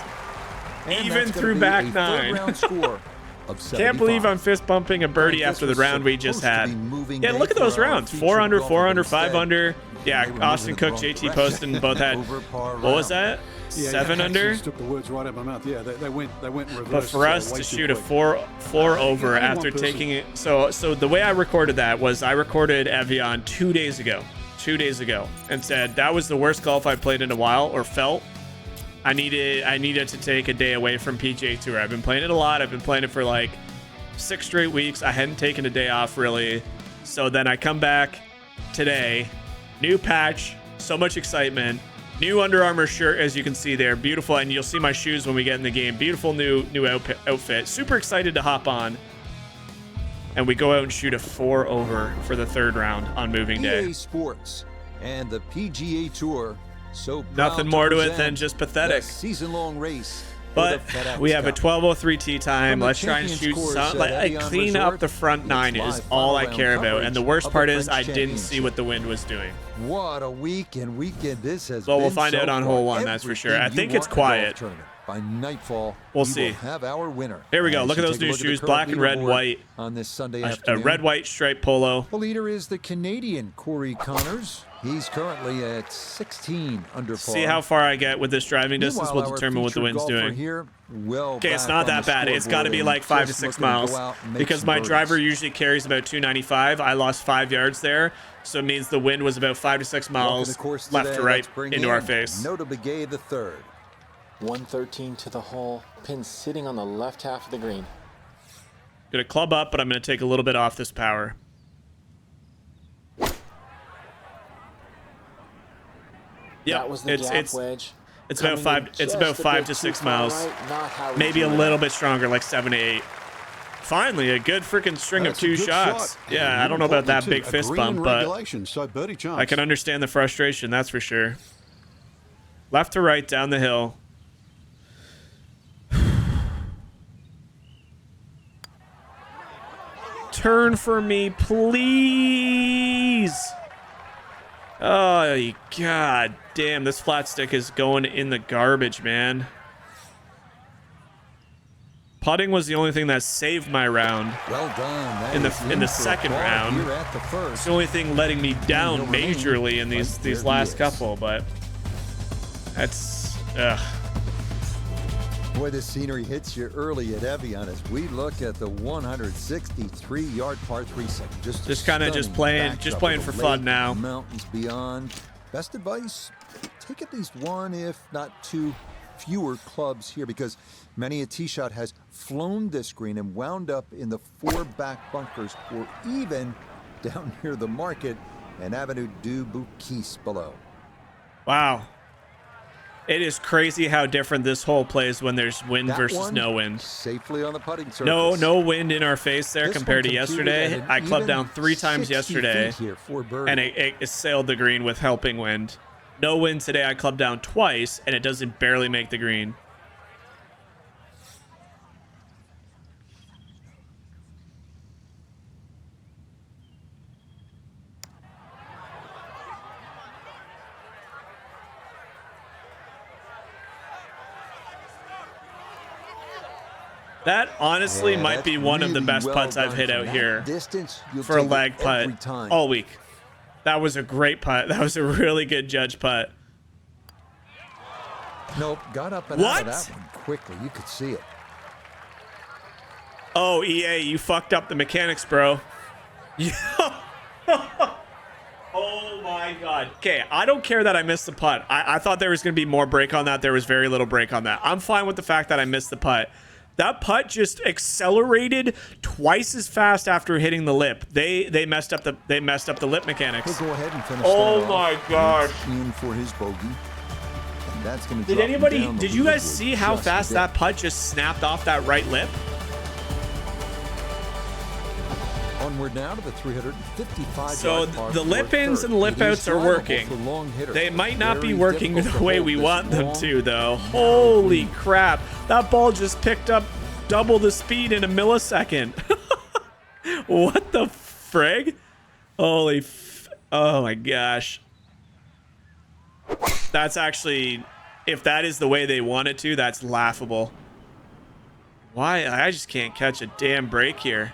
And Even that's through gonna back be a 9. third-round score of 75. Can't believe I'm fist bumping a birdie after the round we just had. Yeah, look at those rounds. 4 under, 4 under, 5 under. Yeah, Austin Cook, JT Poston both had. What was that? Yeah, 7 you under. just took the words right out of my mouth. Yeah, they went reverse. But for us way to too shoot a quick. four over only after one person. taking it, so the way I recorded that was I recorded Evian 2 days ago, and said that was the worst golf I played in a while or felt. I needed to take a day away from PGA Tour. I've been playing it a lot. I've been playing it for like 6 straight weeks. I hadn't taken a day off really. So then I come back today, new patch, so much excitement, new Under Armour shirt as you can see there, beautiful, and you'll see my shoes when we get in the game. Beautiful new outfit. Super excited to hop on. And we go out and shoot a 4 over for the 3rd round on moving day. easports and the PGA Tour. So Nothing more to it than just pathetic. Season-long race. But we have a 12:03 tee time. Let's try and shoot some. Like, clean up the front 9 is all I care about. And the worst part is I didn't see what the wind was doing. What a weekend this has Well, been. we'll find out on hole 1, that's for sure. I think it's quiet. By nightfall, we'll we see. will have our winner. Here we go. As Look you at those take a new look at the shoes, current black and red, leaderboard white. on this Sunday A afternoon. red-white striped polo. The leader is the Canadian Corey Connors. He's currently at 16 under par. See how far I get with this driving distance Meanwhile, will our determine what the featured wind's golfer doing. Here, well Okay, it's back not on that the bad. It's got to be scoreboard like and 5 to just 6 looking to miles go out and make because some my birdies. driver usually carries about 295. I lost 5 yards there, so it means the wind was about 5 to 6 Walking miles the course left today, to right let's bring into in our face. Nota Begay the third. 113 to the hole. Pin sitting on the left half of the green. Gonna club up, but I'm gonna take a little bit off this power. That was the gap wedge. It's about Coming in 5 just a 5 bit to too 6 far miles. right, not how we Maybe a drew it little up. bit stronger, like 7 to 8. Finally, a good freaking string That's of 2 a good shots. shot. Yeah, And I don't know about that importantly, big too, fist a green bump, in but regulation, so birdie chance. I can understand the frustration, that's for sure. Left to right, down the hill. Turn for me, please. Oh, god damn. This flat stick is going in the garbage, man. Putting was the only thing that saved my round. Well done. That In the- is in the for a second par round. here at the first. It's the only thing letting me down He'll remain majorly in right these there he last is. couple, but that's Boy, this scenery hits you early at Evian as we look at the 163-yard par 3 second. Just kinda just playing for fun now. Mountains beyond. Best advice: take at least 1, if not 2, fewer clubs here because many a tee shot has flown this green and wound up in the 4 back bunkers or even down near the market and Avenue du Bouquis below. wow. It is crazy how different this hole plays when there's wind That versus one no wind. safely on the putting surface. No wind in our face there This compared to one computed yesterday. at an I clubbed even down 3 times 60 yesterday, feet here for birdie. and it sailed the green with helping wind. No wind today. I clubbed down twice, and it doesn't barely make the green. That honestly Yeah, might that's be one of the really best well putts I've done. hit From out that here distance, you'll for a take it lag putt every time. all week. That was a great putt. That was a really good judge putt. Nope, got up and out of What? that one quickly. You could see it. Oh, EA, you fucked up the mechanics, bro. Oh my god. Okay, I don't care that I missed the putt. I thought there was going to be more break on that. There was very little break on that. I'm fine with the fact that I missed the putt. That putt just accelerated twice as fast after hitting the lip. They messed up the lip mechanics. He'll go ahead and finish Oh that my off. God. He's in for his bogey. And that's going to Did drop him anybody down the did you guys leaderboard see how just a fast bit. that putt just snapped off that right lip? Onward now to the 355 So yard par the lip four ins third. and lip It is outs are drivable working. for long hitters. They might not be Very working difficult the to way hold we this want them long to, though. narrow Holy green. crap. That ball just picked up double the speed in a millisecond. What the frig? Oh my gosh. That's actually, if that is the way they want it to, that's laughable. Why? I just can't catch a damn break here.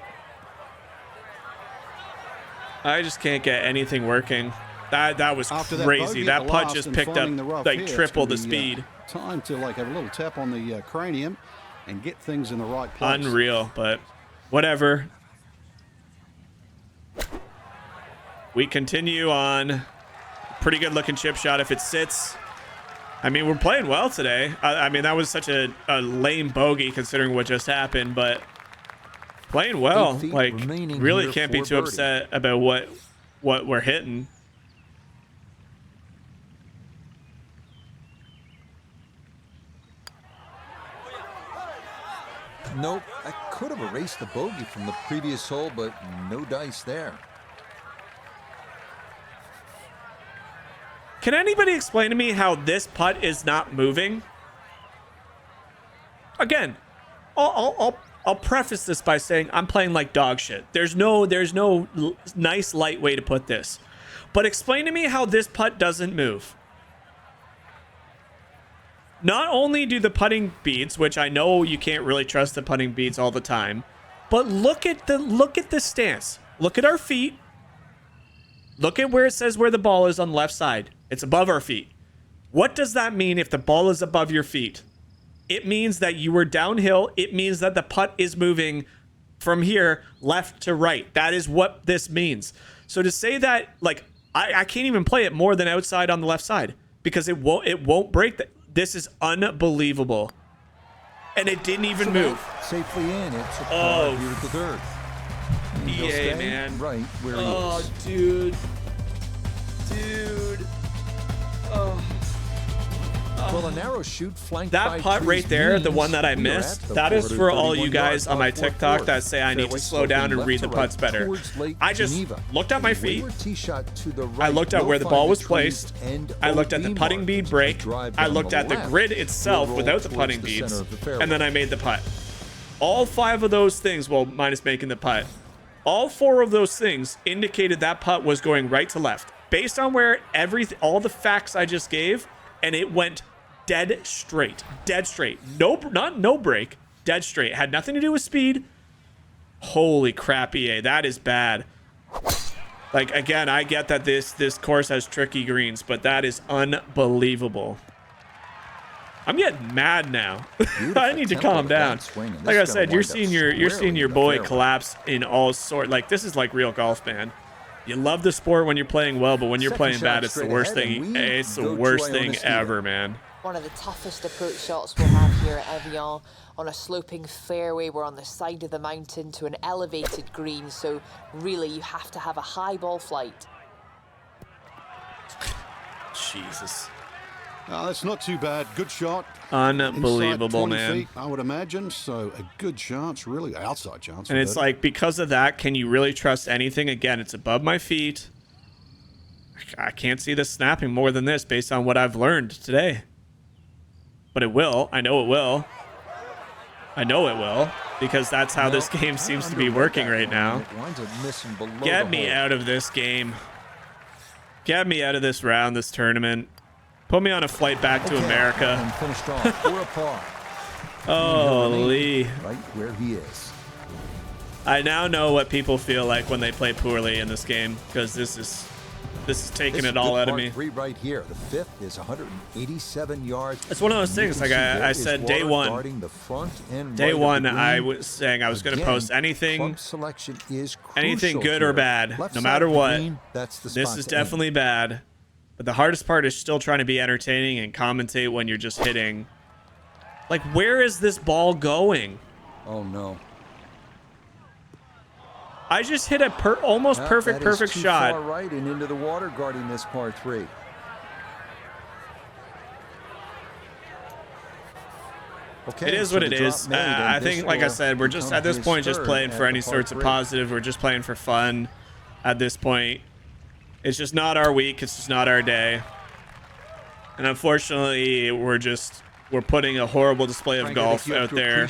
I just can't get anything working. That was After that crazy. bogey That at the putt last just and picked up finding the rough like here, it's triple gonna the be, speed. time to like have a little tap on the cranium and get things in the right place. Unreal, but whatever. We continue on. Pretty good looking chip shot if it sits. I mean, we're playing well today. I mean, that was such a lame bogey considering what just happened, but playing well. Like, really can't be too upset about what we're hitting. Nope, I could have erased the bogey from the previous hole, but no dice there. Can anybody explain to me how this putt is not moving? Again, I'll preface this by saying I'm playing like dog shit. There's no nice light way to put this. But explain to me how this putt doesn't move. Not only do the putting beads, which I know you can't really trust the putting beads all the time, but look at the stance. Look at our feet. Look at where it says where the ball is on the left side. It's above our feet. What does that mean if the ball is above your feet? It means that you were downhill. It means that the putt is moving from here left to right. That is what this means. So to say that, like, I can't even play it more than outside on the left side because it won't break. This is unbelievable. And it didn't even move. Safely in. It's a par Oh. here at the third. And he'll EA, stay man. Right where he Oh, is. dude. Oh. Well, a narrow shoot flanked That by putt trees right there, the means one that I we are missed, at the that is for all you 431 guys on my yard par TikTok fourth. that say I need to Fairway slow down and sloping read the left to putts right better. towards Lake I just Geneva. looked at my A feet. wayward tee shot to the I right looked at will where the find ball was trees placed. and I looked at the OB putting bead markers. break. Drive I down looked at the left grid itself will roll without the towards putting the beads. center of the fairway. And then I made the putt. All 5 of those things, well, minus making the putt, all 4 of those things indicated that putt was going right to left. Based on where all the facts I just gave, and it went dead straight. No break, dead straight. Had nothing to do with speed. Holy crap, EA, that is bad. Like, again, I get that this course has tricky greens, but that is unbelievable. I'm getting mad now. I need to calm down. Like I said, you're seeing your boy collapse in all sort. Like, this is like real golf, man. You love the sport when you're playing well, but when you're playing bad, it's the worst thing. It's the worst thing ever, man. One of the toughest approach shots we'll have here at Evian. On a sloping fairway, we're on the side of the mountain to an elevated green, so really you have to have a high ball flight. Jesus. That's not too bad. Good shot. Unbelievable, Inside 20 man. feet, I would imagine. So a good chance, really. Outside chance. And it's like, because of that, can you really trust anything? Again, it's above my feet. I can't see this snapping more than this based on what I've learned today. But it will. I know it will. I know it will. Because that's how this game seems to be working right now. Get me out of this game. Get me out of this round, this tournament. Put me on a flight back to America. And finished off for a par. Holy. Right where he is. I now know what people feel like when they play poorly in this game, because this is taking it all out of me. 3 right here. The 5th is 187 yards. It's one of those things, like I said day one. Day one, I was saying I was going to post anything good or bad, no matter what. This is definitely bad. But the hardest part is still trying to be entertaining and commentate when you're just hitting. Like, where is this ball going? Oh, no. I just hit a almost perfect shot. Far right and into the water guarding this par 3. Okay, It is what it is. I think, like I said, we're just at this point just playing for any sorts of positive. We're just playing for fun at this point. It's just not our week. It's just not our day. And unfortunately, we're putting a horrible display of golf out there.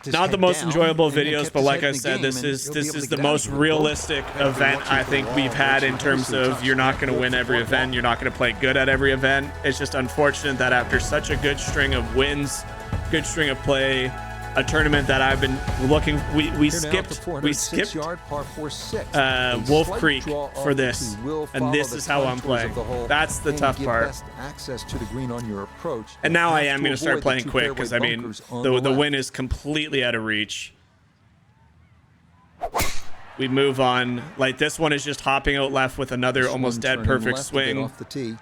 Not the most enjoyable videos, but like I said, this is the most realistic event I think we've had in terms of you're not going to win every event. You're not going to play good at every event. It's just unfortunate that after such a good string of wins, good string of play, a tournament that I've been looking. We Here now, skipped the 406 yard par 4-6. A Wolf slight Creek draw for off this, the will and follow this the is how I'm contours playing. of the hole That's the and tough give part. best access to the green on your approach. And You now I have am to going to start avoid the playing two quick fairway because I mean bunkers on the left. win is completely out of reach. We move on. Like this one is just hopping out left with another This almost one dead turning perfect left to get swing. off the tee.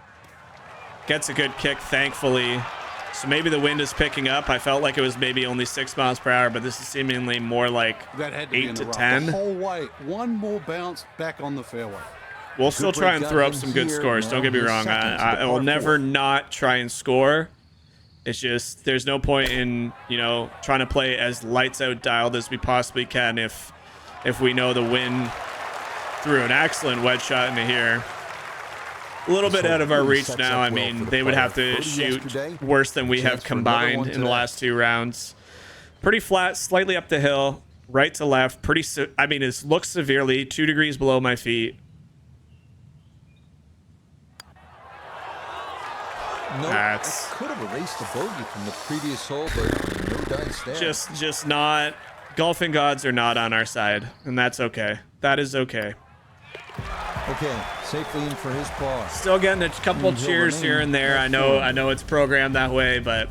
Gets a good kick, thankfully. So maybe the wind is picking up. I felt like it was maybe only 6 miles per hour, but this is seemingly more like That had to be 8 in to the rough 10. the whole way. One more bounce back on the fairway. We'll still try and throw up some good scores. Don't get me wrong. I will never not try and score. It's just there's no point in, you know, trying to play as lights out dialed as we possibly can if we know the wind threw an excellent wedge shot into here. A little bit out of our reach now. I mean, they would have to shoot worse than we have combined in the last 2 rounds. Pretty flat, slightly up the hill, right to left. I mean, it looks severely 2 degrees below my feet. No, That's I could have erased the bogey from the previous hole, but no dice there. just not. Golfing gods are not on our side, and that's okay. That is okay. Okay, safely in for his par. Still getting a couple cheers here and there. I know it's programmed that way, but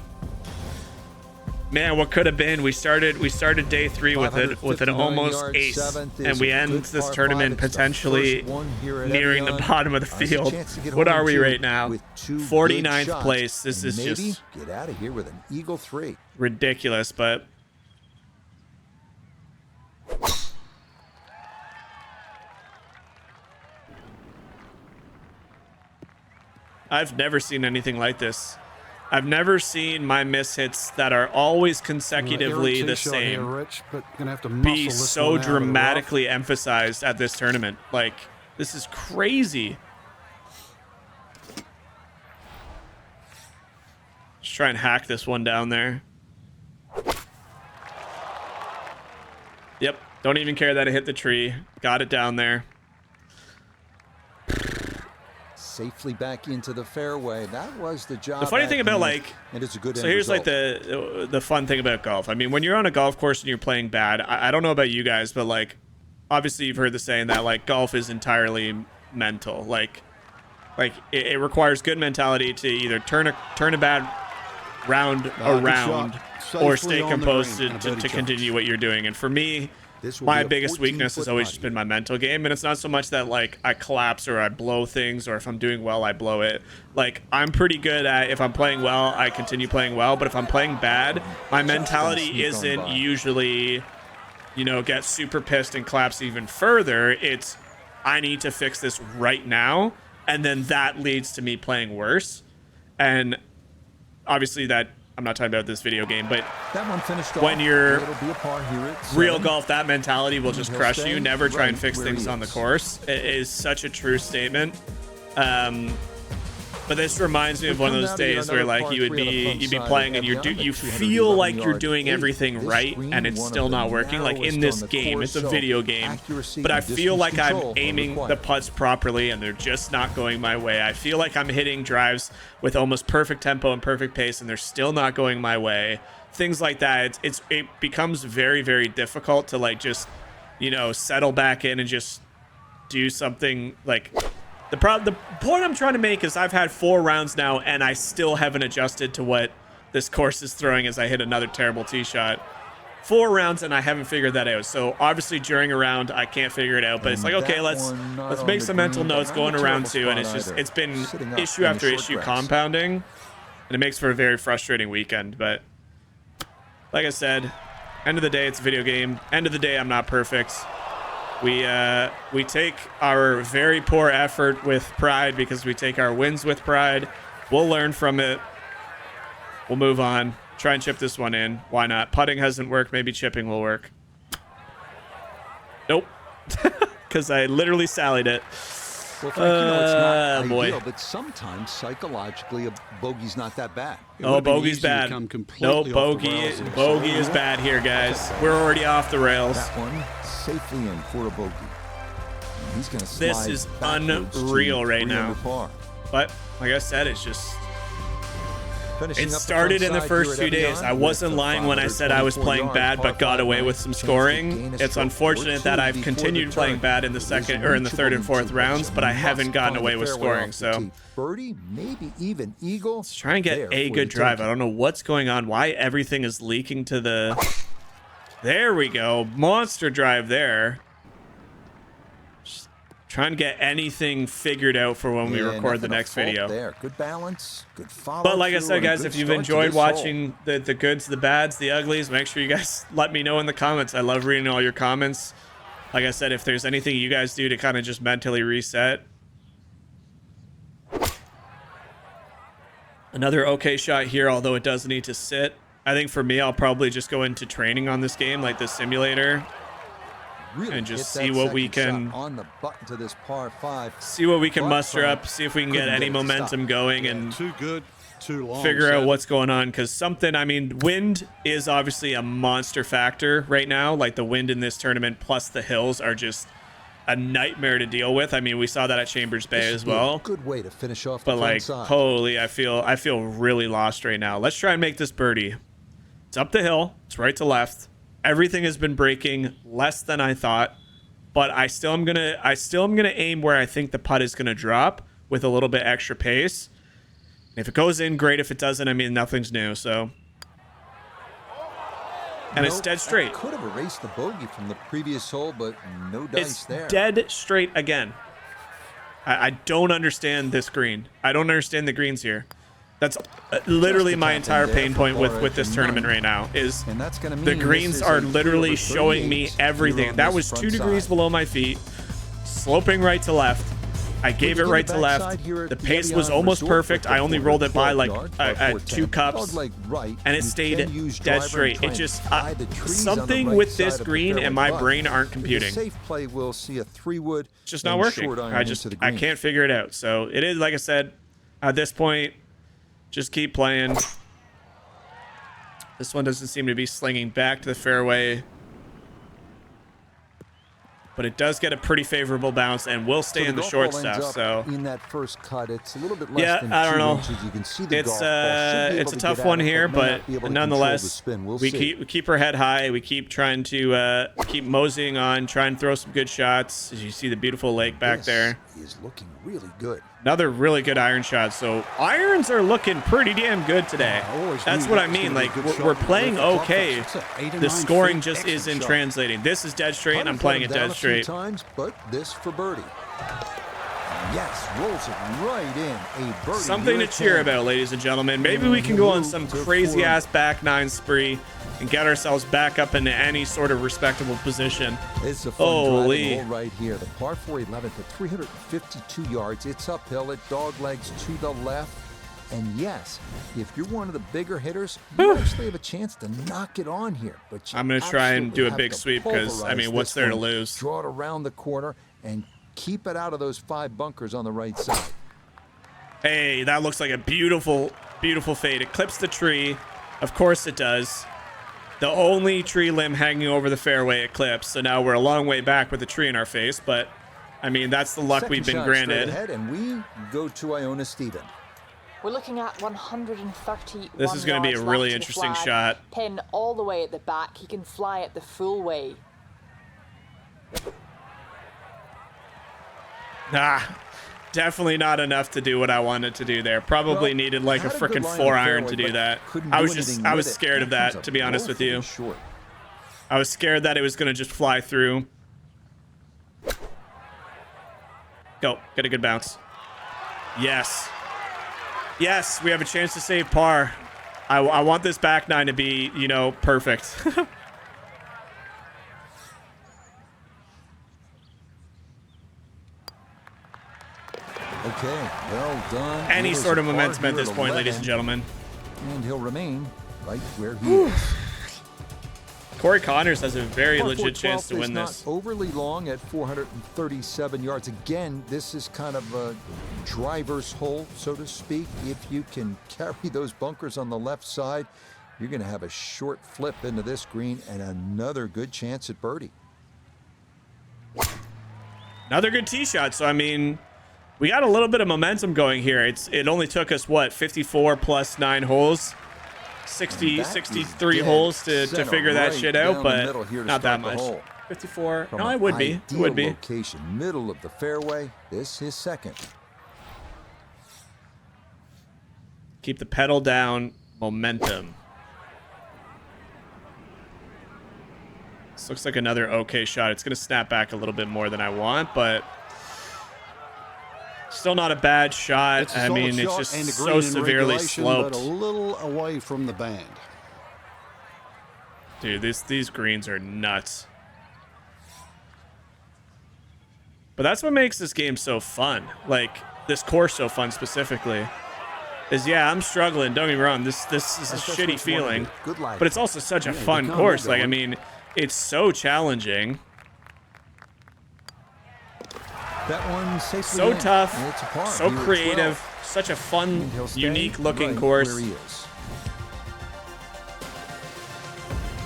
man, what could have been? We started day 3 with an almost ace, and we end this tournament potentially nearing the bottom of the field. What are we right now? 49th place. This is just get out of here with an eagle 3. Ridiculous, but I've never seen anything like this. I've never seen my miss hits that are always consecutively the same be so dramatically emphasized at this tournament. Like, this is crazy. Just try and hack this one down there. Yep, don't even care that it hit the tree. Got it down there. Safely back into the fairway. That was the job. The funny thing about, like, and it's a good so here's like the fun thing about golf. I mean, when you're on a golf course and you're playing bad, I don't know about you guys, but like, obviously you've heard the saying that like golf is entirely mental. Like it requires good mentality to either turn a bad round around or stay composed to continue what you're doing. And for me, my biggest weakness has always just been my mental game, and it's not so much that like I collapse or I blow things, or if I'm doing well I blow it. Like, I'm pretty good at, if I'm playing well I continue playing well, but if I'm playing bad, my mentality isn't usually, you know, get super pissed and collapse even further. It's I need to fix this right now, and then that leads to me playing worse. And obviously that, I'm not talking about this video game, but that one finished when you're real 7. golf, that mentality will just crush you. Never try and fix things on the course. It is such a true statement. But this reminds me of one of those days where like you'd be playing and you feel like you're doing everything right and it's still not working. Like in this game, it's a video game, but I feel like I'm aiming the putts properly and they're just not going my way. I feel like I'm hitting drives with almost perfect tempo and perfect pace and they're still not going my way. Things like that. It becomes very, very difficult to like just, you know, settle back in and just do something like. The point I'm trying to make is I've had 4 rounds now and I still haven't adjusted to what this course is throwing as I hit another terrible tee shot. 4 rounds and I haven't figured that out. So obviously during a round I can't figure it out, but it's like, okay, let's make some mental notes going around 2, and it's been issue after issue compounding, and it makes for a very frustrating weekend. But like I said, end of the day it's a video game. End of the day I'm not perfect. We take our very poor effort with pride because we take our wins with pride. We'll learn from it. We'll move on. Try and chip this one in. Why not? Putting hasn't worked. Maybe chipping will work. Nope. Because I literally sallied it. Well, Frank, you know it's not boy. ideal, but sometimes psychologically a bogey's not that bad. Oh, bogey's bad. Nope, bogey is bad here, guys. We're already off the rails. That one safely in for a bogey. He's gonna slide This is unreal right now. But like I said, it's just Finishing It up the started front in the side first here few at days. Evian I with wasn't the lying when I said I was 524 playing yard bad, par but got five away nine. with some Chance to scoring. gain a It's stroke unfortunate or that two I've before continued the playing turn. bad in the It is second or in the third and reachable in fourth two rounds, putts. but I You haven't must gotten find away the with fairway scoring. off the So tee. Birdie, maybe even eagle. let's try and get there a for good the drive. I taking. don't know what's going on. Why everything is leaking to the... There we go. Monster drive there. Trying to get anything figured out for when we Yeah, record the nothing to next fault video. there. Good balance, good follow. But like I said, guys, if you've enjoyed watching the goods, the bads, the uglies, make sure you guys let me know in the comments. I love reading all your comments. Like I said, if there's anything you guys do to kind of just mentally reset. Another okay shot here, although it does need to sit. I think for me, I'll probably just go into training on this game, like the simulator. Really and just hit that see what we second can shot on the button to this par 5. See what we can But muster Frank up, see if we can get couldn't any get it to stop. momentum going and Too good, too long. figure out Sam. what's going on. Because something, I mean, wind is obviously a monster factor right now. Like the wind in this tournament plus the hills are just a nightmare to deal with. I mean, we saw that at Chambers Bay This as would be a well. good way to finish off the But front like, side. holy, I feel really lost right now. Let's try and make this birdie. It's up the hill. It's right to left. Everything has been breaking less than I thought. But I still am gonna aim where I think the putt is gonna drop with a little bit extra pace. If it goes in, great. If it doesn't, I mean, nothing's new. So, and it's Nope, dead straight. that could have erased the bogey from the previous hole, but no dice It's there. dead straight again. I don't understand this green. I don't understand the greens here. That's literally my entire pain point with this tournament right now is And that's gonna mean the this greens is are a literally 3 over showing me 38 everything. here on That this was front 2 degrees side. below my feet, sloping right to left. I gave it begin right the to left. backside here at The the pace was Evian almost Resort perfect. with the I only rolled it by like 412 yard, par at 2 410. cups, Dogleg right, and it you stayed can use dead driver and straight. try It and just tie the trees on the something right with side this of the green fairway, and my but brain aren't with computing. a safe play, we'll see a 3-wood. It's just not and working. short iron I into the I green. can't figure it out. So it is, like I said, at this point, just keep playing. This one doesn't seem to be slinging back to the fairway. But it does get a pretty favorable bounce and will stay in the golf short ball ends stuff. up So in that first cut, it's a little bit less yeah, than I don't 2 know. inches. You can see the It's golf ball. Should be it's able a to tough get one at it, here, may but not be able to control the nonetheless, spin. We'll we see. keep our head high. We keep trying to keep moseying on, try and throw some good shots. As you see the beautiful lake back This there. is looking really good. Another really good iron shot. So irons are looking pretty damn good today. I always That's knew what that I was mean. gonna be a Like good shot. we're playing Left the club okay. face. It's a 8 or The 9 scoring feet. just Excellent isn't shot. translating. This is dead straight, and I'm Putter's playing let it him down dead a few straight. times, but this for birdie. Yes, rolls it right in. A birdie. Something to here cheer at 10. about, ladies and gentlemen. Maybe we can go on some crazy ass back 9 spree and get ourselves back up into any sort of respectable position. It's a fun Holy. driving hole right here. The par 4 11 to 352 yards. It's uphill. It dog legs to the left. And yes, if you're one of the bigger hitters, you actually have a chance to knock it on here. But you I'm gonna try and absolutely do a have big to sweep 'cause, I mean, pulverize what's this there to one, lose? Draw it around the corner and keep it out of those 5 bunkers on the right side. Hey, that looks like a beautiful, beautiful fade. It clips the tree. Of course it does. The only tree limb hanging over the fairway it clips. So now we're a long way back with the tree in our face. But, I mean, that's the luck Second we've been shot straight granted. ahead, and we go to Iona Steven. We're looking at 131 This is gonna be a yards really left to the interesting flag. shot. Pin all the way at the back. He can fly it the full way. Definitely not enough to do what I wanted to do there. Probably Well, needed like a had good freaking line 4 on iron fairway, to do but that. couldn't I do was anything I was with it. scared of comes that, up to be honest with you. woefully short. I was scared that it was gonna just fly through. Go, get a good bounce. Yes. Yes, we have a chance to save par. I want this back 9 to be, you know, perfect. Okay, well done. Any There's sort a of par momentum at here this point, ladies and 11, gentlemen. And he'll remain right where he is. Corey Connors has a very Par legit 4 chance to 12th win is this. not overly long at 437 yards. Again, this is kind of a driver's hole, so to speak. If you can carry those bunkers on the left side, you're going to have a short flip into this green and another good chance at birdie. Another good tee shot. So, I mean, We got a little bit of momentum going here. It only took us, what, 54 plus 9 holes? 63 holes to figure that shit out, but not that much. 54. No, it would be. It would be. Location, middle of the fairway. This is second. Keep the pedal down. Momentum. This looks like another okay shot. It's going to snap back a little bit more than I want, but still not a bad shot. I mean, it's just so severely sloped. But a little away from the band. Dude, these greens are nuts. But that's what makes this game so fun. Like, this course so fun specifically. Is, yeah, I'm struggling. Don't get me wrong. This is a shitty feeling. But it's also such a fun course. Like, I mean, it's so challenging. That one safely So in. tough. And it's a par So here at creative. 12. Such a fun, And he'll stay unique-looking right course. where he is.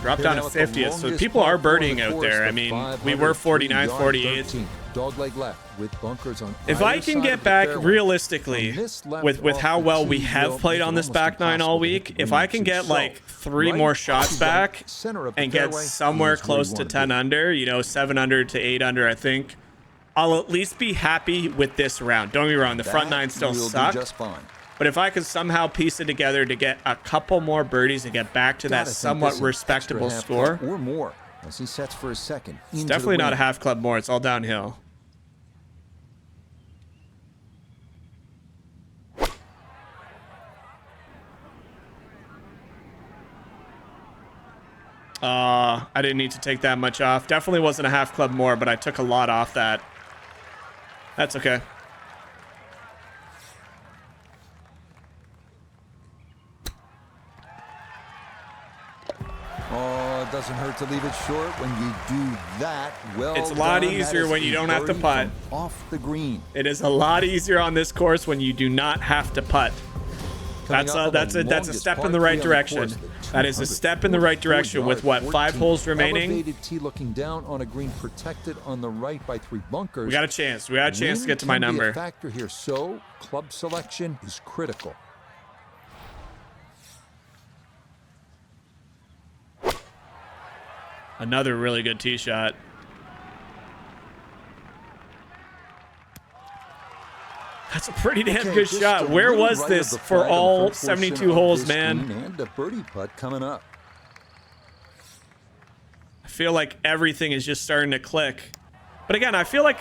Drop Here down now to at the 50th. So longest people are par four in birdieing the out course, there. I the mean, we were 503 49th, yard 48th. 13. Dogleg left with bunkers on If either I can side get of the back fairway. realistically From this left with off how the well tee, we have will played make on it this almost back nine all impossible to hit week, the if I green can to get yourself. like 3 Right more shots to back right, center of the and get fairway somewhere is where close you to wanna 10 be. under, you know, 7 under to 8 under, I think I'll at least be happy with this round. Don't get me wrong, the front That nine still will do suck. just fine. But if I could somehow piece it together to get a couple more birdies and get back to that Gotta think somewhat this an respectable extra half score, putt or more as he sets for his second. it's definitely not a half club more. It's all downhill. I didn't need to take that much off. Definitely wasn't a half club more, but I took a lot off that. That's okay. Oh, it doesn't hurt to leave it short when you do that. Well, It's a lot done. That easier is when you a don't have to birdie putt. from off the green. It is a lot easier on this course when you do not have to putt. Coming That's up a, on that's the a that's a longest step par in the three right on direction. course, the That is a step in the right direction with what, 5 holes remaining. Elevated tee looking down on a green protected on the right by 3 bunkers. We got a chance. We got a chance to Wind get to my can be a number. factor here, so club selection is critical. Another really good tee shot. That's a pretty damn Okay, good just shot. a Where little was right this of the for flag on the all front portion 72 of holes, this man? green and a birdie putt coming up. I feel like everything is just starting to click. But again, I feel like...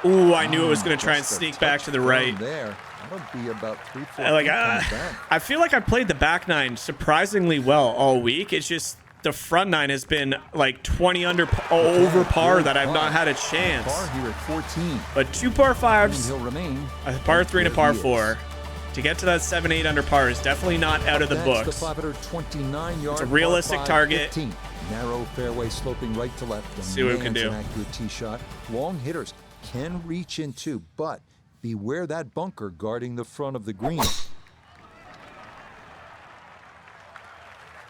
Ooh, I knew it was going to try and Just a sneak back to the touch right. down there. That'll be about 3-4 Like, feet coming back. I feel like I played the back nine surprisingly well all week. It's just the front nine has been like 20 under over par that I've not had a chance. Par here at 14. But 2 par And 5s, he'll remain. a par 3 and a where par he is. 4. To get to that 7-8 under par is definitely not out of the That's books. The 529-yard It's a realistic par 5, target. 15. Narrow fairway sloping right to left. See what we can do. An accurate tee shot. Long hitters can reach into, but beware that bunker guarding the front of the green.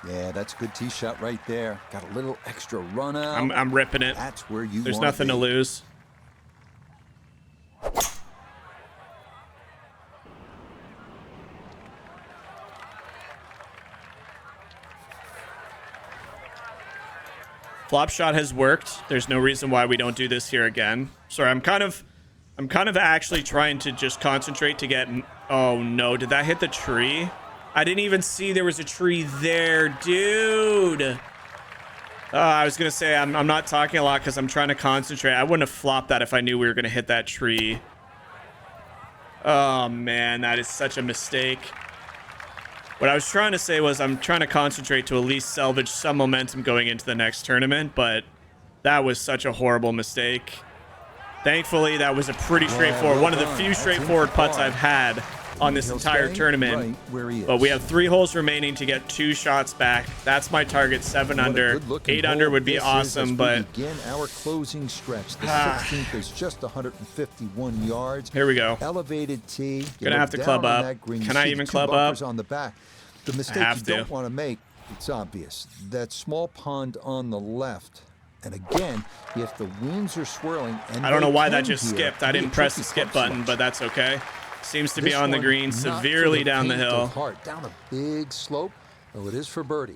Yeah, that's a good tee shot right there. Got a little extra run out. I'm ripping it. That's where you There's wanna nothing be. to lose. Flop shot has worked. There's no reason why we don't do this here again. Sorry, I'm kind of actually trying to just concentrate to get... Oh no, did that hit the tree? I didn't even see there was a tree there, dude. I was gonna say I'm not talking a lot because I'm trying to concentrate. I wouldn't have flopped that if I knew we were gonna hit that tree. Oh man, that is such a mistake. What I was trying to say was I'm trying to concentrate to at least salvage some momentum going into the next tournament, but that was such a horrible mistake. Thankfully, that was a pretty straightforward, one of the few straightforward putts I've had on this He'll entire stay tournament. right where he is. But we have 3 holes remaining to get 2 shots back. That's my target, 7 What a under. good-looking 8 under hole would be this is awesome, as we but begin our closing stretch. The 16th is just 151 yards. here we go. Elevated tee. You Gonna look have to down club on up. that green. You Can I see even the 2 club bunkers up? on the back. The mistake have you to. don't want to make, it's obvious. That small pond on the left. And again, if the winds are swirling, and I don't know they why that can just here, skipped. I be a didn't press the tricky skip club button, switch. but that's okay. Seems to be This on the one, green not for severely the down the faint hill. of heart, down a big slope, though it is for birdie.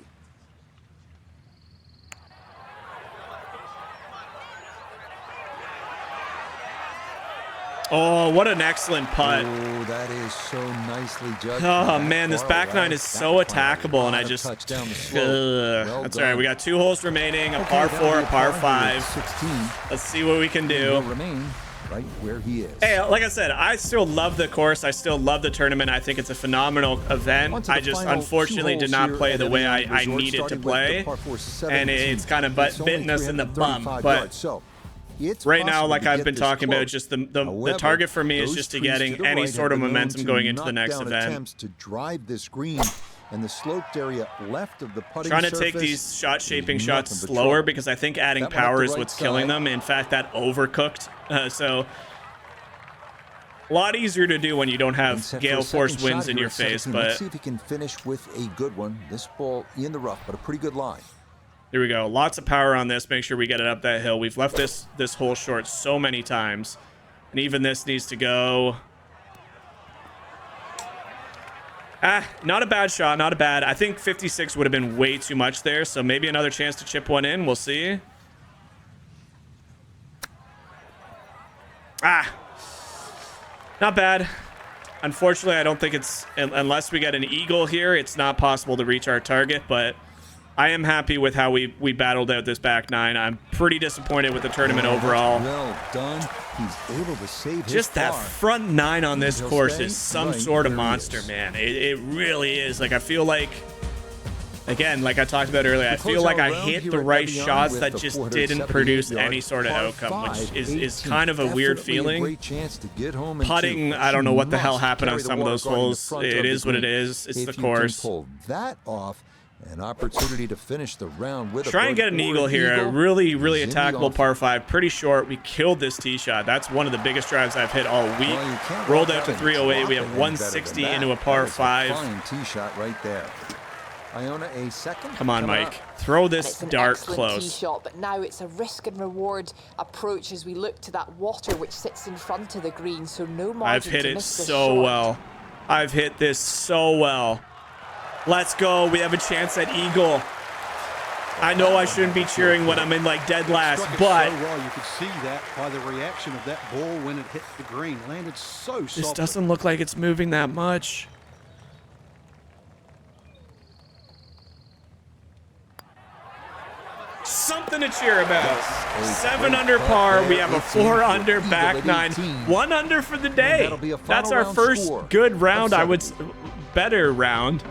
Oh, what an excellent putt. Oh, that is so nicely judged. Oh man, this back nine is so attackable, and I just that's all right. We got 2 holes remaining, a par 4, a par 5. 16. Let's see what we can He'll do. remain right where he is. Hey, like I said, I still love the course. I still love the tournament. I think it's a phenomenal event. On to I the just final unfortunately 2 did holes not here play at the way Evian I Resort, needed to starting with play, the par 4 and 17. it's kind of It's only bitten us in the bum. 335 But yards, so it's right now, possible like to I've get been this talking about, close. just the However, target for me is those just to trees getting the any right sort of have been known momentum to going into the knock next down event. attempts to drive this green, and the sloped area left of the putting Trying to take surface these shot shaping is shots nothing but slower trouble. because I think adding That went up power the is right what's killing side. them. In fact, that overcooked. So a lot easier to do when you don't And have set for gale a force second winds shot in here your at face. 17. Let's But see if he can finish with a good one. This ball in the rough, but a pretty good line. here we go. Lots of power on this. Make sure we get it up that hill. We've left this hole short so many times. And even this needs to go. Not a bad shot. Not a bad. I think 56 would have been way too much there. So maybe another chance to chip one in. We'll see. Not bad. Unfortunately, I don't think it's, unless we get an eagle here, it's not possible to reach our target, but I am happy with how we battled out this back nine. I'm pretty disappointed with the tournament overall. Well done. He's able to save his Just that par. front nine on this He'll course stay is some right sort of where he monster, is. man. It really is. Like, I feel like, again, like I talked about earlier, I feel like I hit the right shots that just didn't produce any sort of outcome, which is kind of a weird feeling. Putting, I don't know what the hell happened on some of those holes. It is what it is. It's the course. Pull that off, an opportunity to finish the round with Try and get an eagle here. A really, really attackable par 5. Pretty short. We killed this tee shot. That's one of the biggest drives I've hit all week. Rolled out to 308. We have 160 into a par 5. Fine tee shot right there. Iona, a second. Come on, coming Mike. up. Throw And this it's an dart excellent tee close. shot, but now it's a risk and reward approach as we look to that water which sits in front of the green, so no margin I've hit to it miss this so shot. well. I've hit this so well. Let's go. We have a chance at eagle. I know I shouldn't be cheering when I'm in like dead last, Struck it but so well, you could see that by the reaction of that ball when it hit the green. Landed so softly. this doesn't look like it's moving that much. Something to cheer about. 7 under par. We have a 4 under back nine. 1 under for the day. that'll be a final That's our round first score good round. of I would 70. better round.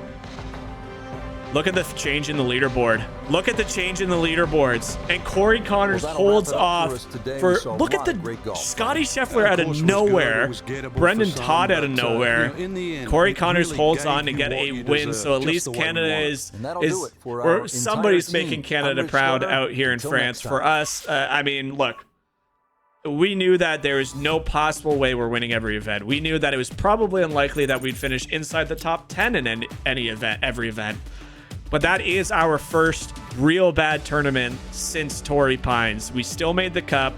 Look at the change in the leaderboard. Look at the change in the leaderboards. And Corey Connors Well, that'll holds wrap it up for off us today. for We saw a look at lot of great the golf. Scotty Scheffler Yeah, out of course was good. It nowhere. was gettable Brendan for some, Todd out of but, nowhere. in the end, Corey it Connors really holds gave on to you get what a you win, deserve, so at just least the way Canada you want. is And that'll do it for our or entire somebody's team. making Canada I'm Rich proud Schroeder. out here in Until France. next For time. us, I mean, look. We knew that there was no possible way we're winning every event. We knew that it was probably unlikely that we'd finish inside the top 10 in any event, every event. But that is our first real bad tournament since Torrey Pines. We still made the cup,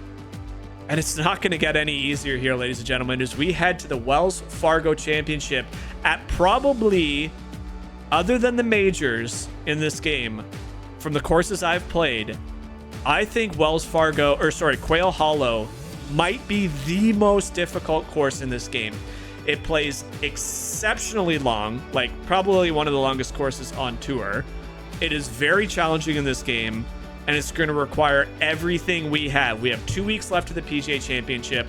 and it's not going to get any easier here, ladies and gentlemen, as we head to the Wells Fargo Championship at probably, other than the majors in this game, from the courses I've played, I think Quail Hollow might be the most difficult course in this game. It plays exceptionally long, like probably one of the longest courses on tour. It is very challenging in this game, and it's going to require everything we have. We have 2 weeks left to the PGA Championship.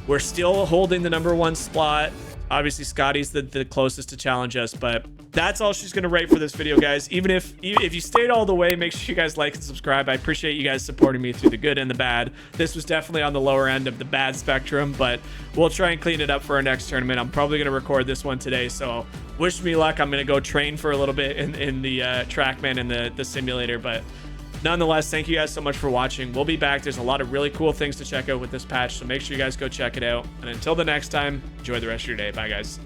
We're still holding the #1 spot. Obviously, Scotty's the closest to challenge us, but that's all she's going to rate for this video, guys. Even if you stayed all the way, make sure you guys like and subscribe. I appreciate you guys supporting me through the good and the bad. This was definitely on the lower end of the bad spectrum, but we'll try and clean it up for our next tournament. I'm probably going to record this one today, so wish me luck. I'm going to go train for a little bit in the TrackMan and the simulator, but nonetheless, thank you guys so much for watching. We'll be back. There's a lot of really cool things to check out with this patch, so make sure you guys go check it out. And until the next time, enjoy the rest of your day. Bye, guys.